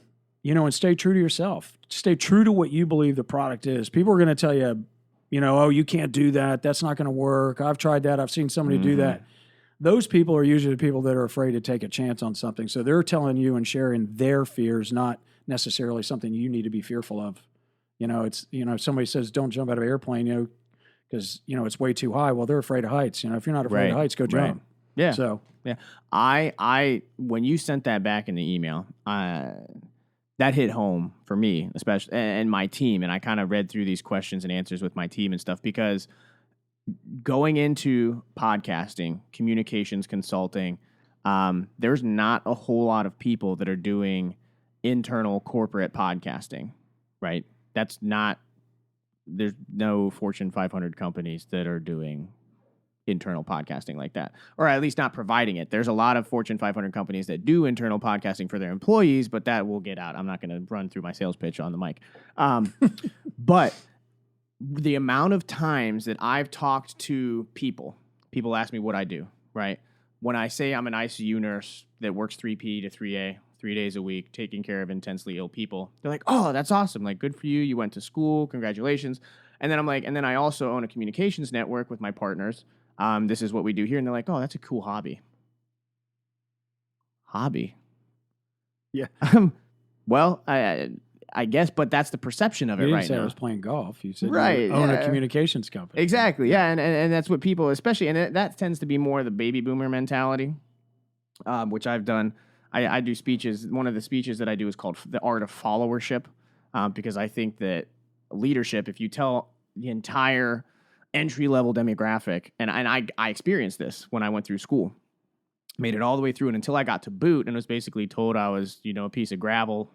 stay true to yourself. Stay true to what you believe the product is. People are going to tell you, oh, you can't do that. That's not going to work. I've tried that. I've seen somebody do that. Those people are usually the people that are afraid to take a chance on something. So they're telling you and sharing their fears, not necessarily something you need to be fearful of. If somebody says, don't jump out of an airplane, because, it's way too high. Well, they're afraid of heights. If you're not afraid of heights, go jump. Right. Yeah. So, yeah. I when you sent that back in the email, that hit home for me, especially, and my team. And I kind of read through these questions and answers with my team and stuff because going into podcasting, communications consulting, there's not a whole lot of people that are doing internal corporate podcasting, right? There's no Fortune 500 companies that are doing internal podcasting like that, or at least not providing it. There's a lot of Fortune 500 companies that do internal podcasting for their employees, but that will get out. I'm not going to run through my sales pitch on the mic. But the amount of times that I've talked to people ask me what I do, right? When I say I'm an ICU nurse that works 3P to 3A, 3 days a week, taking care of intensely ill people, they're like, oh, that's awesome. Like, good for you. You went to school. Congratulations. And then I'm like, and then I also own a communications network with my partners. This is what we do here. And they're like, oh, that's a cool hobby. Hobby? Yeah. Well, I guess, but that's the perception of it You right didn't say now. I was playing golf. You said Right, you own yeah. a communications company. Exactly. Yeah. And that's what people, especially, and that tends to be more the baby boomer mentality, which I've done. I do speeches. One of the speeches that I do is called The Art of Followership, because I think that leadership, if you tell the entire entry-level demographic, and I experienced this when I went through school, made it all the way through, and until I got to boot and was basically told I was, a piece of gravel,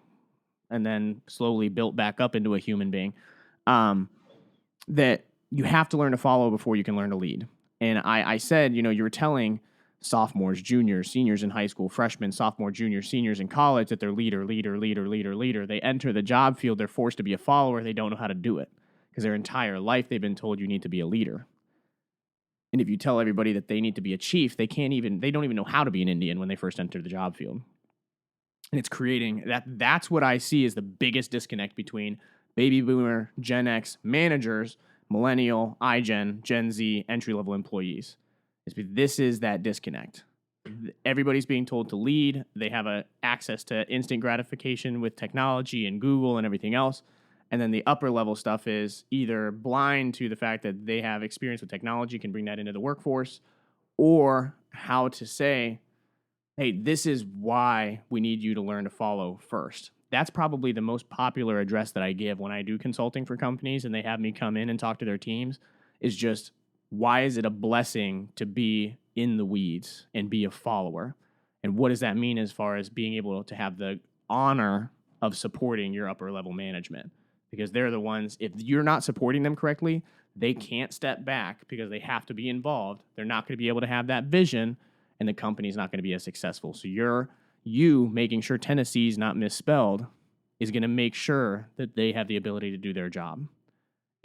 and then slowly built back up into a human being, that you have to learn to follow before you can learn to lead. And I said, you were telling sophomores, juniors, seniors in high school, freshmen, sophomore, juniors, seniors in college that they're leader. They enter the job field, they're forced to be a follower, they don't know how to do it. Because their entire life they've been told you need to be a leader. And if you tell everybody that they need to be a chief, they don't even know how to be an Indian when they first enter the job field. And it's creating that's what I see as the biggest disconnect between baby boomer, Gen X managers, millennial, iGen, Gen Z, entry-level employees. This is that disconnect. Everybody's being told to lead. They have access to instant gratification with technology and Google and everything else. And then the upper level stuff is either blind to the fact that they have experience with technology, can bring that into the workforce, or how to say, hey, this is why we need you to learn to follow first. That's probably the most popular address that I give when I do consulting for companies and they have me come in and talk to their teams, is just, why is it a blessing to be in the weeds and be a follower? And what does that mean as far as being able to have the honor of supporting your upper level management? Because they're the ones, if you're not supporting them correctly, they can't step back because they have to be involved. They're not going to be able to have that vision, and the company's not going to be as successful. So you making sure Tennessee's not misspelled is going to make sure that they have the ability to do their job.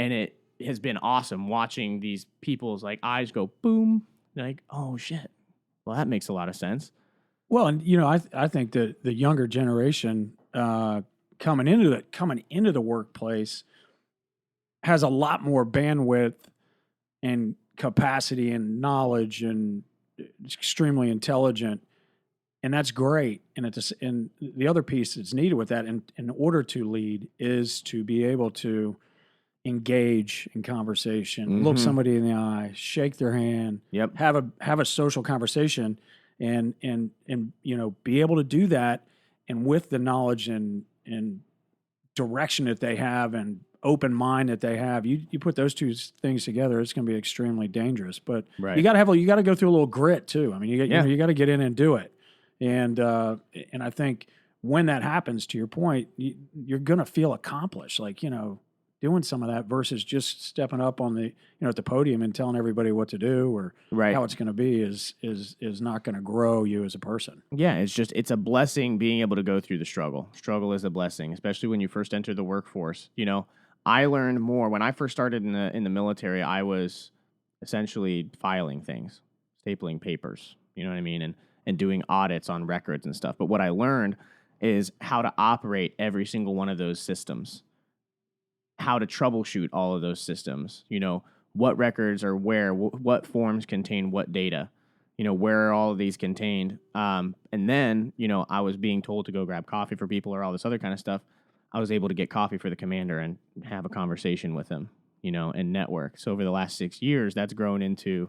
And it has been awesome watching these people's eyes go boom, like, oh shit, well, that makes a lot of sense. Well, and I think that the younger generation coming into the workplace has a lot more bandwidth and capacity and knowledge, and extremely intelligent, and that's great. And the other piece that's needed with that, in order to lead, is to be able to engage in conversation, look somebody in the eye, shake their hand, have a social conversation, and be able to do that, and with the knowledge and direction that they have and open mind that they have, you put those two things together, it's going to be extremely dangerous. But you got to go through a little grit too. I mean, you got to get in and do it. And I think when that happens, to your point, you're going to feel accomplished, doing some of that versus just stepping up on the at the podium and telling everybody what to do or how it's going to be is not going to grow you as a person. Yeah, it's a blessing being able to go through the struggle. Struggle is a blessing, especially when you first enter the workforce. I learned more when I first started in the military. I was essentially filing things, stapling papers, you know what I mean, and doing audits on records and stuff. But what I learned is how to operate every single one of those systems, how to troubleshoot all of those systems, what records are where, what forms contain what data, where are all of these contained. And then, I was being told to go grab coffee for people or all this other kind of stuff. I was able to get coffee for the commander and have a conversation with him, and network. So over the last 6 years, that's grown into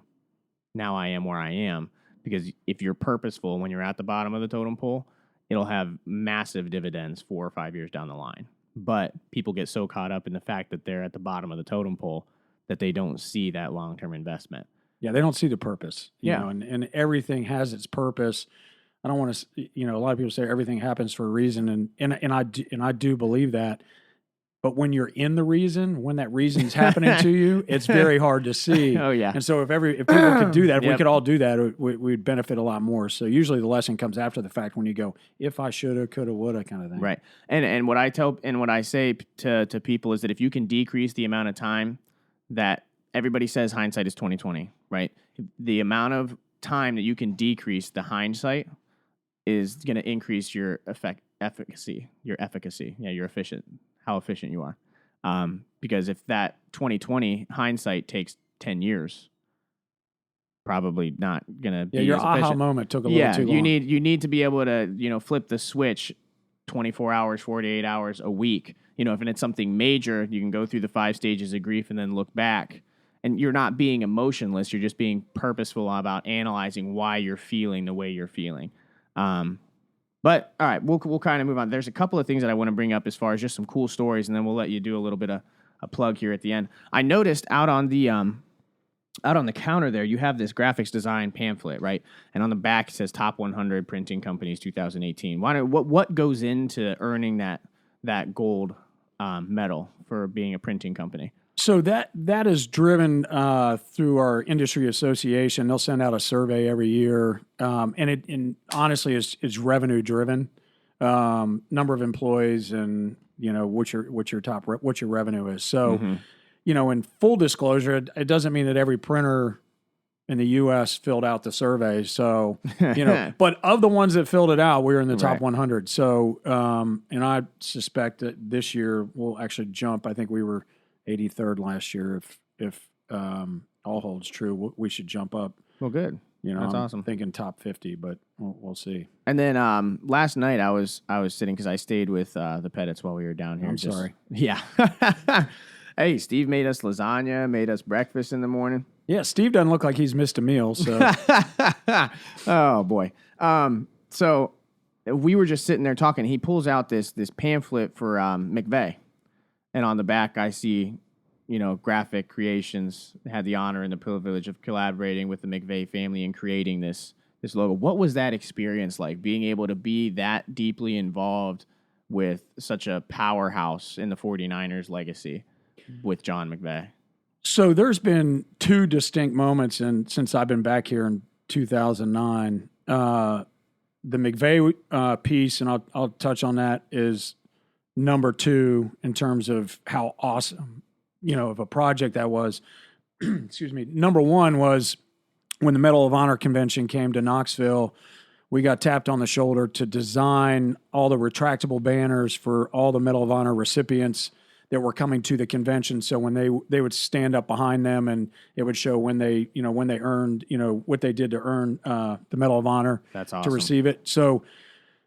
now I am where I am, because if you're purposeful when you're at the bottom of the totem pole, it'll have massive dividends 4 or 5 years down the line. But people get so caught up in the fact that they're at the bottom of the totem pole that they don't see that long-term investment. Yeah, they don't see the purpose. You Yeah. know, and everything has its purpose. I don't want to, a lot of people say everything happens for a reason, and I do believe that. But when you're in the reason, when that reason's happening to you, it's very hard to see. Oh, yeah. And so if people could do that, if we Yep. could all do that, we'd benefit a lot more. So usually the lesson comes after the fact when you go, if I shoulda, coulda, woulda kind of thing. Right. And what I say to people is that if you can decrease the amount of time that everybody says hindsight is 20/20, right? The amount of time that you can decrease the hindsight is going to increase your efficacy. Yeah, your how efficient you are. Because if that 20/20 hindsight takes 10 years, probably not going to be Yeah, your as aha efficient. moment took a little too long. You need to be able to, flip the switch 24 hours, 48 hours a week. If it's something major, you can go through the 5 stages of grief and then look back. And you're not being emotionless. You're just being purposeful about analyzing why you're feeling the way you're feeling. But all right, we'll kind of move on. There's a couple of things that I want to bring up as far as just some cool stories, and then we'll let you do a little bit of a plug here at the end. I noticed out on the counter there, you have this graphics design pamphlet, right? And on the back it says Top 100 Printing Companies 2018. What goes into earning that gold medal for being a printing company? So that is driven through our industry association. They'll send out a survey every year, and honestly is revenue driven, number of employees, and what your revenue is. So, in full disclosure, it doesn't mean that every printer in the U.S. filled out the survey. So, but of the ones that filled it out, we were in the top 100. So, and I suspect that this year we'll actually jump. I think we were 83rd last year. If all holds true, we should jump up. Well, good. That's awesome. I'm thinking top 50, but we'll see. And then last night I was sitting because I stayed with the Pettits while we were down here. I'm sorry. Yeah. Hey, Steve made us lasagna, made us breakfast in the morning. Yeah, Steve doesn't look like he's missed a meal. So, oh boy. So we were just sitting there talking. He pulls out this pamphlet for McVeigh. And on the back, I see, Graphic Creations had the honor and the privilege of collaborating with the McVeigh family in creating this logo. What was that experience like, being able to be that deeply involved with such a powerhouse in the 49ers legacy with John McVeigh? So there's been 2 distinct moments since I've been back here in 2009. The McVeigh piece, and I'll touch on that, is number 2 in terms of how awesome, of a project that was. Excuse me. Number 1 was when the Medal of Honor convention came to Knoxville. We got tapped on the shoulder to design all the retractable banners for all the Medal of Honor recipients that were coming to the convention. So when they would stand up behind them, and it would show when they earned, what they did to earn the Medal of Honor. That's awesome. To receive it. So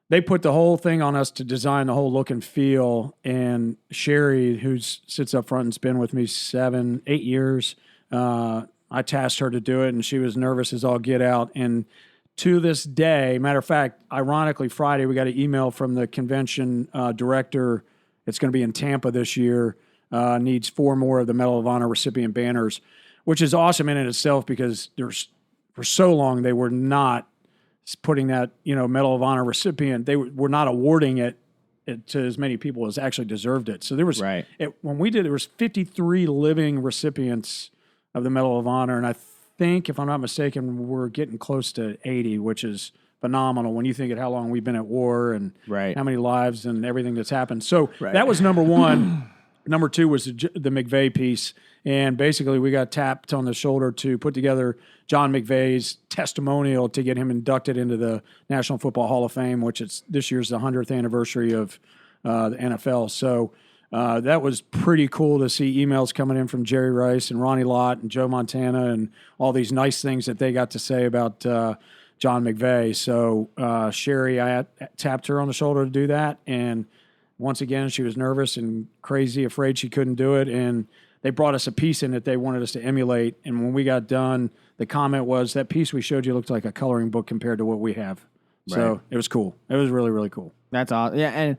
they put the whole thing on us to design the whole look and feel. And Sherry, who sits up front and's been with me 7-8 years, I tasked her to do it, and she was nervous as all get out. And to this day, matter of fact, ironically, Friday, we got an email from the convention director. It's going to be in Tampa this year. Needs 4 more of the Medal of Honor recipient banners, which is awesome in itself, because for so long they were not putting that Medal of Honor recipient. They were not awarding it to as many people as actually deserved it. So there was when we did, there was 53 living recipients of the Medal of Honor, and I think, if I'm not mistaken, we're getting close to 80, which is phenomenal when you think of how long we've been at war and how many lives and everything that's happened. So that was number 1. Number 2 was the McVeigh piece. And basically we got tapped on the shoulder to put together John McVeigh's testimonial to get him inducted into the National Football Hall of Fame, which this year's the 100th anniversary of the NFL. So that was pretty cool to see emails coming in from Jerry Rice and Ronnie Lott and Joe Montana and all these nice things that they got to say about John McVeigh. So Sherry, I tapped her on the shoulder to do that, and once again, she was nervous and crazy, afraid she couldn't do it, and they brought us a piece in that they wanted us to emulate. And when we got done, the comment was, that piece we showed you looked like a coloring book compared to what we have. So it was cool. It was really, really cool. That's awesome. Yeah, and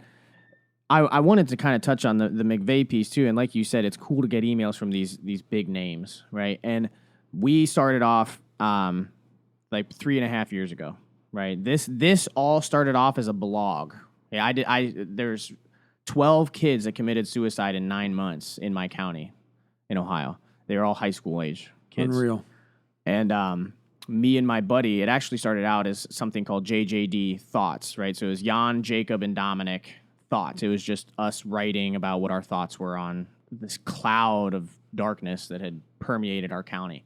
I wanted to kind of touch on the McVeigh piece too, and like you said, it's cool to get emails from these big names, right? And we started off like 3.5 years ago, right? This all started off as a blog. Yeah, there's 12 kids that committed suicide in 9 months in my county, in Ohio. They were all high school age kids. Unreal. And me and my buddy, it actually started out as something called JJD Thoughts, right? So it was Jan, Jacob, and Dominic Thoughts. It was just us writing about what our thoughts were on this cloud of darkness that had permeated our county.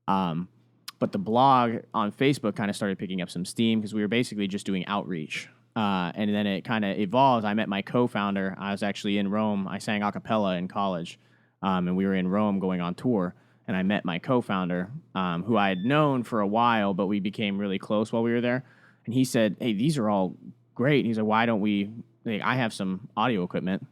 But the blog on Facebook kind of started picking up some steam because we were basically just doing outreach. And then it kind of evolved. I met my co-founder. I was actually in Rome. I sang a cappella in college, and we were in Rome going on tour. And I met my co-founder, who I had known for a while, but we became really close while we were there. And he said, "Hey, these are all great." He's like, "Why don't we? Like, I have some audio equipment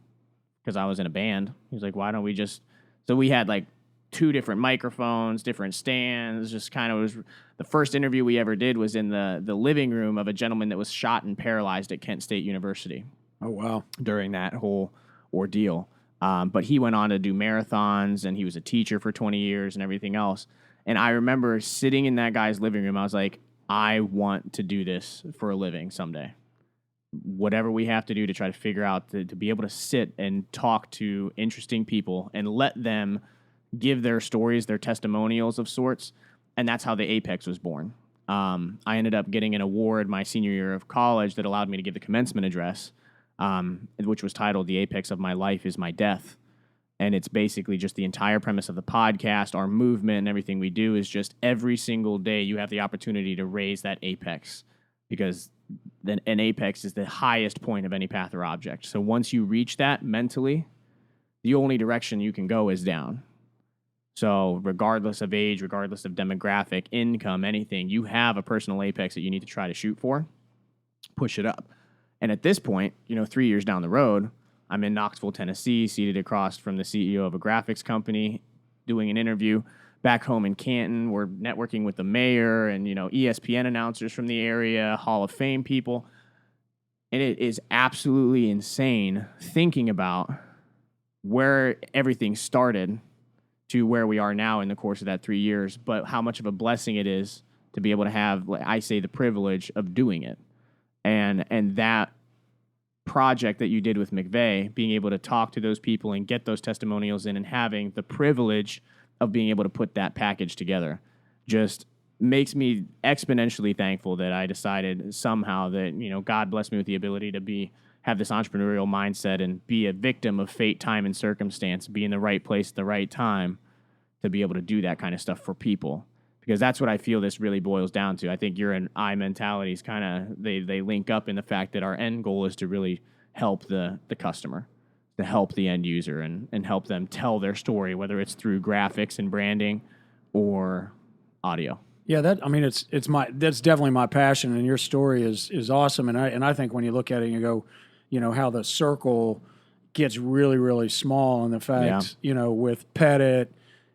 because I was in a band." He's like, "Why don't we just?" So we had like 2 different microphones, different stands. Just kind of was the first interview we ever did was in the living room of a gentleman that was shot and paralyzed at Kent State University. Oh, wow. During that whole ordeal. But he went on to do marathons, and he was a teacher for 20 years and everything else. And I remember sitting in that guy's living room. I was like, I want to do this for a living someday. Whatever we have to do to try to figure out to be able to sit and talk to interesting people and let them give their stories, their testimonials of sorts. And that's how the Apex was born. I ended up getting an award my senior year of college that allowed me to give the commencement address, which was titled "The Apex of My Life is My Death." And it's basically just the entire premise of the podcast, our movement, and everything we do is just every single day you have the opportunity to raise that apex, because then an apex is the highest point of any path or object. So once you reach that mentally, the only direction you can go is down. So regardless of age, regardless of demographic, income, anything, you have a personal apex that you need to try to shoot for, push it up. And at this point, 3 years down the road, I'm in Knoxville, Tennessee, seated across from the CEO of a graphics company, doing an interview. Back home in Canton, we're networking with the mayor and, ESPN announcers from the area, Hall of Fame people. And it is absolutely insane thinking about where everything started to where we are now in the course of that 3 years, but how much of a blessing it is to be able to have, like I say, the privilege of doing it. And that project that you did with McVeigh, being able to talk to those people and get those testimonials in and having the privilege of being able to put that package together just makes me exponentially thankful that I decided somehow that, God blessed me with the ability to have this entrepreneurial mindset and be a victim of fate, time, and circumstance, be in the right place at the right time to be able to do that kind of stuff for people. Because that's what I feel this really boils down to. I think your and I mentalities kind of, they link up in the fact that our end goal is to really help the customer, to help the end user and help them tell their story, whether it's through graphics and branding or audio. Yeah, that's definitely my passion, and your story is awesome. And I think when you look at it and you go, how the circle gets really, really small, and the fact, with Pettit,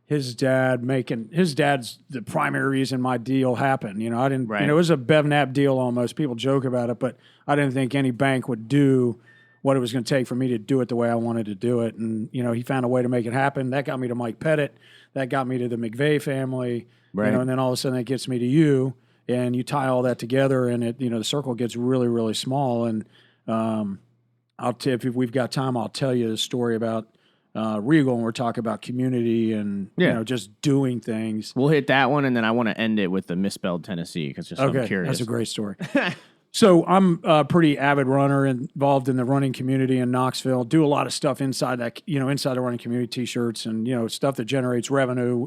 his dad's the primary reason my deal happened. I didn't, right. It was a BevNap deal almost. People joke about it, but I didn't think any bank would do what it was going to take for me to do it the way I wanted to do it. And, he found a way to make it happen. That got me to Mike Pettit. That got me to the McVeigh family, right. And then all of a sudden that gets me to you, and you tie all that together, and it, the circle gets really, really small. And if we've got time, I'll tell you the story about Regal, and we're talking about community and just doing things. We'll hit that one, and then I want to end it with the misspelled Tennessee because I'm curious. That's a great story. So I'm a pretty avid runner, involved in the running community in Knoxville. Do a lot of stuff inside that, inside the running community, T-shirts and stuff that generates revenue.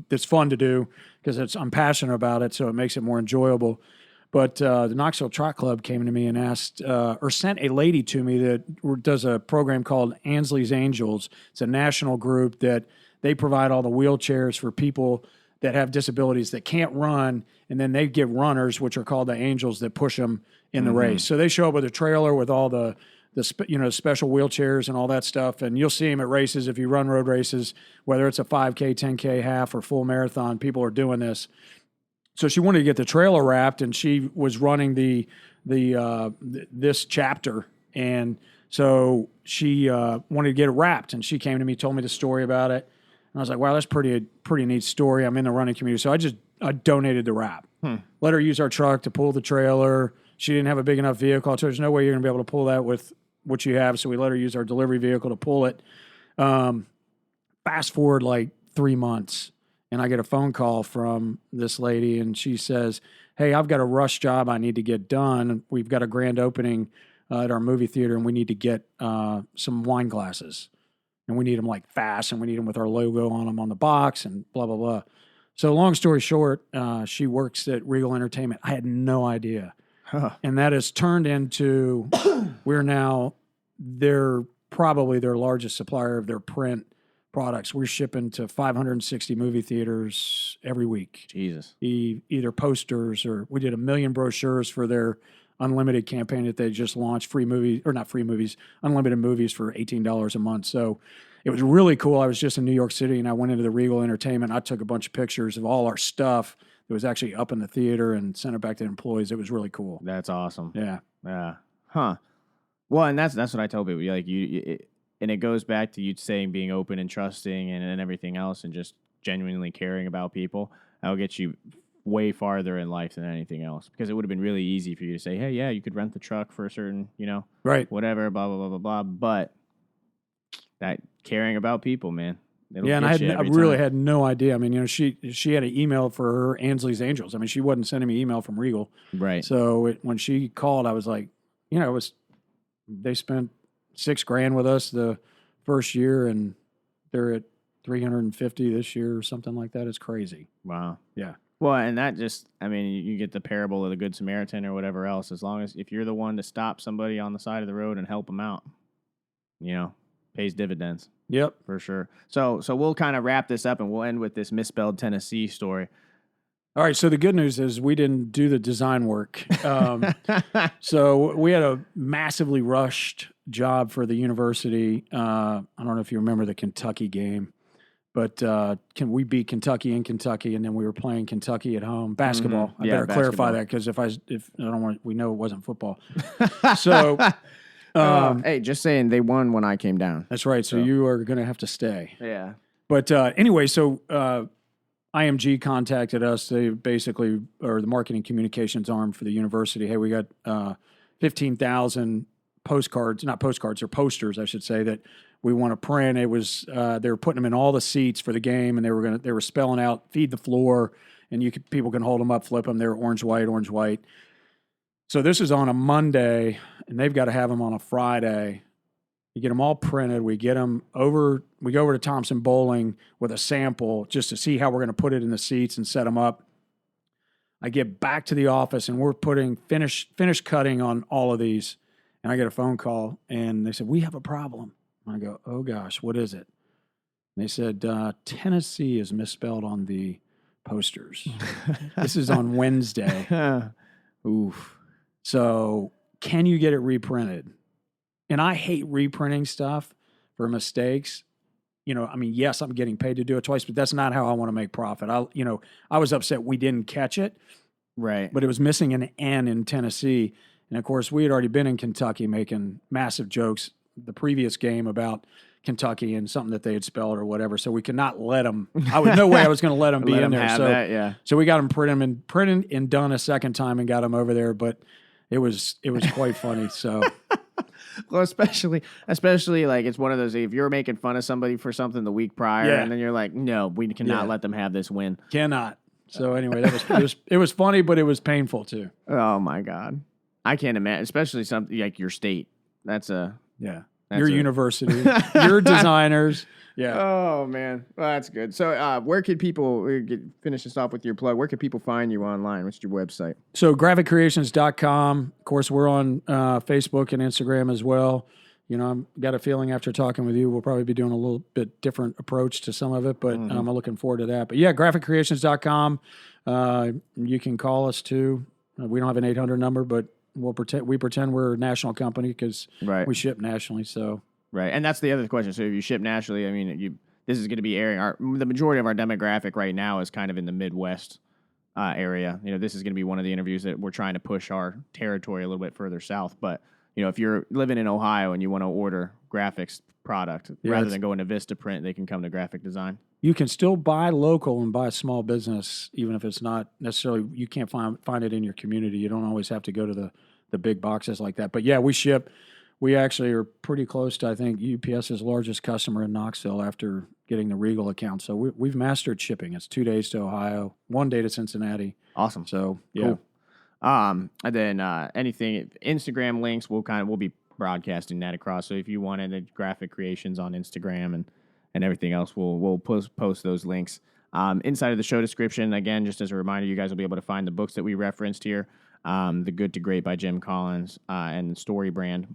That's fun to do because I'm passionate about it, so it makes it more enjoyable. But the Knoxville Trot Club came to me and asked, or sent a lady to me that does a program called Ansley's Angels. It's a national group that they provide all the wheelchairs for people that have disabilities that can't run, and then they give runners, which are called the angels, that push them in the race. So they show up with a trailer with all the special wheelchairs and all that stuff, and you'll see them at races if you run road races, whether it's a 5K, 10K, half, or full marathon. People are doing this. So she wanted to get the trailer wrapped, and she was running this chapter, and So she wanted to get it wrapped, and she came to me, told me the story about it. And I was like, wow, that's pretty neat story. I'm in the running community. So I donated the wrap. Let her use our truck to pull the trailer. She didn't have a big enough vehicle. I told her, there's no way you're going to be able to pull that with what you have. So we let her use our delivery vehicle to pull it. Fast forward like 3 months, and I get a phone call from this lady, and she says, hey, I've got a rush job I need to get done. We've got a grand opening at our movie theater, and we need to get some wine glasses. And we need them like fast, and we need them with our logo on them on the box and blah, blah, blah. So long story short, she works at Regal Entertainment. I had no idea. And that has turned into, we're now, they're probably their largest supplier of their print products. We're shipping to 560 movie theaters every week. Jesus. Either posters, or we did 1 million brochures for their unlimited campaign that they just launched, unlimited movies for $18 a month. So it was really cool. I was just in New York City, and I went into the Regal Entertainment. I took a bunch of pictures of all our stuff that was actually up in the theater and sent it back to the employees. It was really cool. That's awesome. Yeah. Yeah. Huh. Well, and that's what I tell people. Like and it goes back to you saying being open and trusting and everything else, and just genuinely caring about people. That'll get you way farther in life than anything else, because it would have been really easy for you to say, hey, yeah, you could rent the truck for a certain, right, whatever, blah, blah, blah, blah, blah. But that caring about people, man. Yeah, and I really had no idea. I mean, she had an email for her Ansley's Angels. I mean, she wasn't sending me email from Regal. Right. So when she called, I was like, they spent $6,000 with us the first year, and they're at 350 this year or something like that. It's crazy. Wow. Yeah. Well, and that just, I mean, you get the parable of the Good Samaritan or whatever else, as long as if you're the one to stop somebody on the side of the road and help them out, pays dividends. Yep. For sure. So we'll kind of wrap this up, and we'll end with this misspelled Tennessee story. All right. So the good news is we didn't do the design work. So we had a massively rushed job for the university. I don't know if you remember the Kentucky game, but we beat Kentucky in Kentucky, and then we were playing Kentucky at home basketball. Mm-hmm. I better clarify that, because we know it wasn't football. So. Hey, just saying, they won when I came down. That's right. So you are going to have to stay. Yeah. But anyway, so IMG contacted us. They basically are the marketing communications arm for the university. Hey, we got 15,000 posters, I should say, that we want to print. It was they were putting them in all the seats for the game, and they were spelling out "Feed the Floor," and people can hold them up, flip them. They're orange, white. So this is on a Monday, and they've got to have them on a Friday. You get them all printed. We get them over. We go over to Thompson Bowling with a sample just to see how we're going to put it in the seats and set them up. I get back to the office, and we're putting finish cutting on all of these. And I get a phone call, and they said, we have a problem. And I go, oh gosh, what is it? And they said, Tennessee is misspelled on the posters. This is on Wednesday. Oof. So can you get it reprinted? And I hate reprinting stuff for mistakes. Yes, I'm getting paid to do it twice, but that's not how I want to make profit. I was upset we didn't catch it. Right. But it was missing an N in Tennessee. And of course, we had already been in Kentucky making massive jokes the previous game about Kentucky and something that they had spelled or whatever. So we could not let them. No way I was going to let them be in there. So we got them printed and done a second time and got them over there. But it was quite funny. So. Well, especially like it's one of those, if you're making fun of somebody for something the week prior, and then you're like, no, we cannot let them have this win. Cannot. So anyway, it was funny, but it was painful too. Oh my God. I can't imagine, especially something like your state. Your university, your designers. Yeah. Oh man. Well, that's good. So where could people finish this off with your plug? Where could people find you online? What's your website? So graphiccreations.com. Of course, we're on Facebook and Instagram as well. I've got a feeling after talking with you, we'll probably be doing a little bit different approach to some of it, but I'm looking forward to that. But yeah, graphiccreations.com. You can call us too. We don't have an 800 number, but we pretend we're a national company because we ship nationally. So right, and that's the other question. So if you ship nationally, I mean, this is going to be airing. The majority of our demographic right now is kind of in the Midwest area. This is going to be one of the interviews that we're trying to push our territory a little bit further south. But if you're living in Ohio and you want to order graphics product, rather than going to Vistaprint, they can come to Graphic Design. You can still buy local and buy a small business, even if it's not necessarily, you can't find it in your community. You don't always have to go to the big boxes like that. But yeah, we ship. We actually are pretty close to, I think, UPS's largest customer in Knoxville after getting the Regal account. So we've mastered shipping. It's 2 days to Ohio, 1 day to Cincinnati. Awesome. So yeah. Cool. And then anything, Instagram links, we'll be broadcasting that across. So if you wanted the graphic creations on Instagram and everything else, we'll post those links. Inside of the show description, again, just as a reminder, you guys will be able to find the books that we referenced here. The Good to Great by Jim Caughorn and Story Brand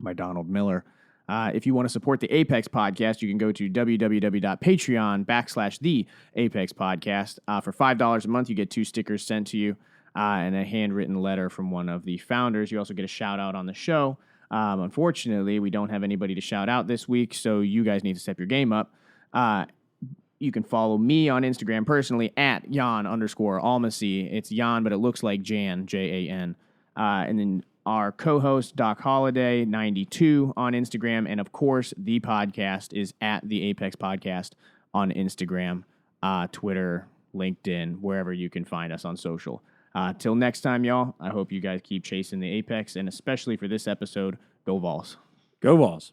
by Donald Miller. If you want to support the Apex Podcast, you can go to www.patreon.com/the Apex Podcast. For $5 a month, you get 2 stickers sent to you and a handwritten letter from one of the founders. You also get a shout out on the show. Unfortunately, we don't have anybody to shout out this week, so you guys need to step your game up. You can follow me on Instagram personally at Jan_Almacy. It's Jan, but it looks like Jan, Jan. And then our co-host, Doc Holliday, 92 on Instagram. And, of course, the podcast is at the Apex Podcast on Instagram, Twitter, LinkedIn, wherever you can find us on social. Till next time, y'all, I hope you guys keep chasing the Apex. And especially for this episode, go Vols. Go Vols.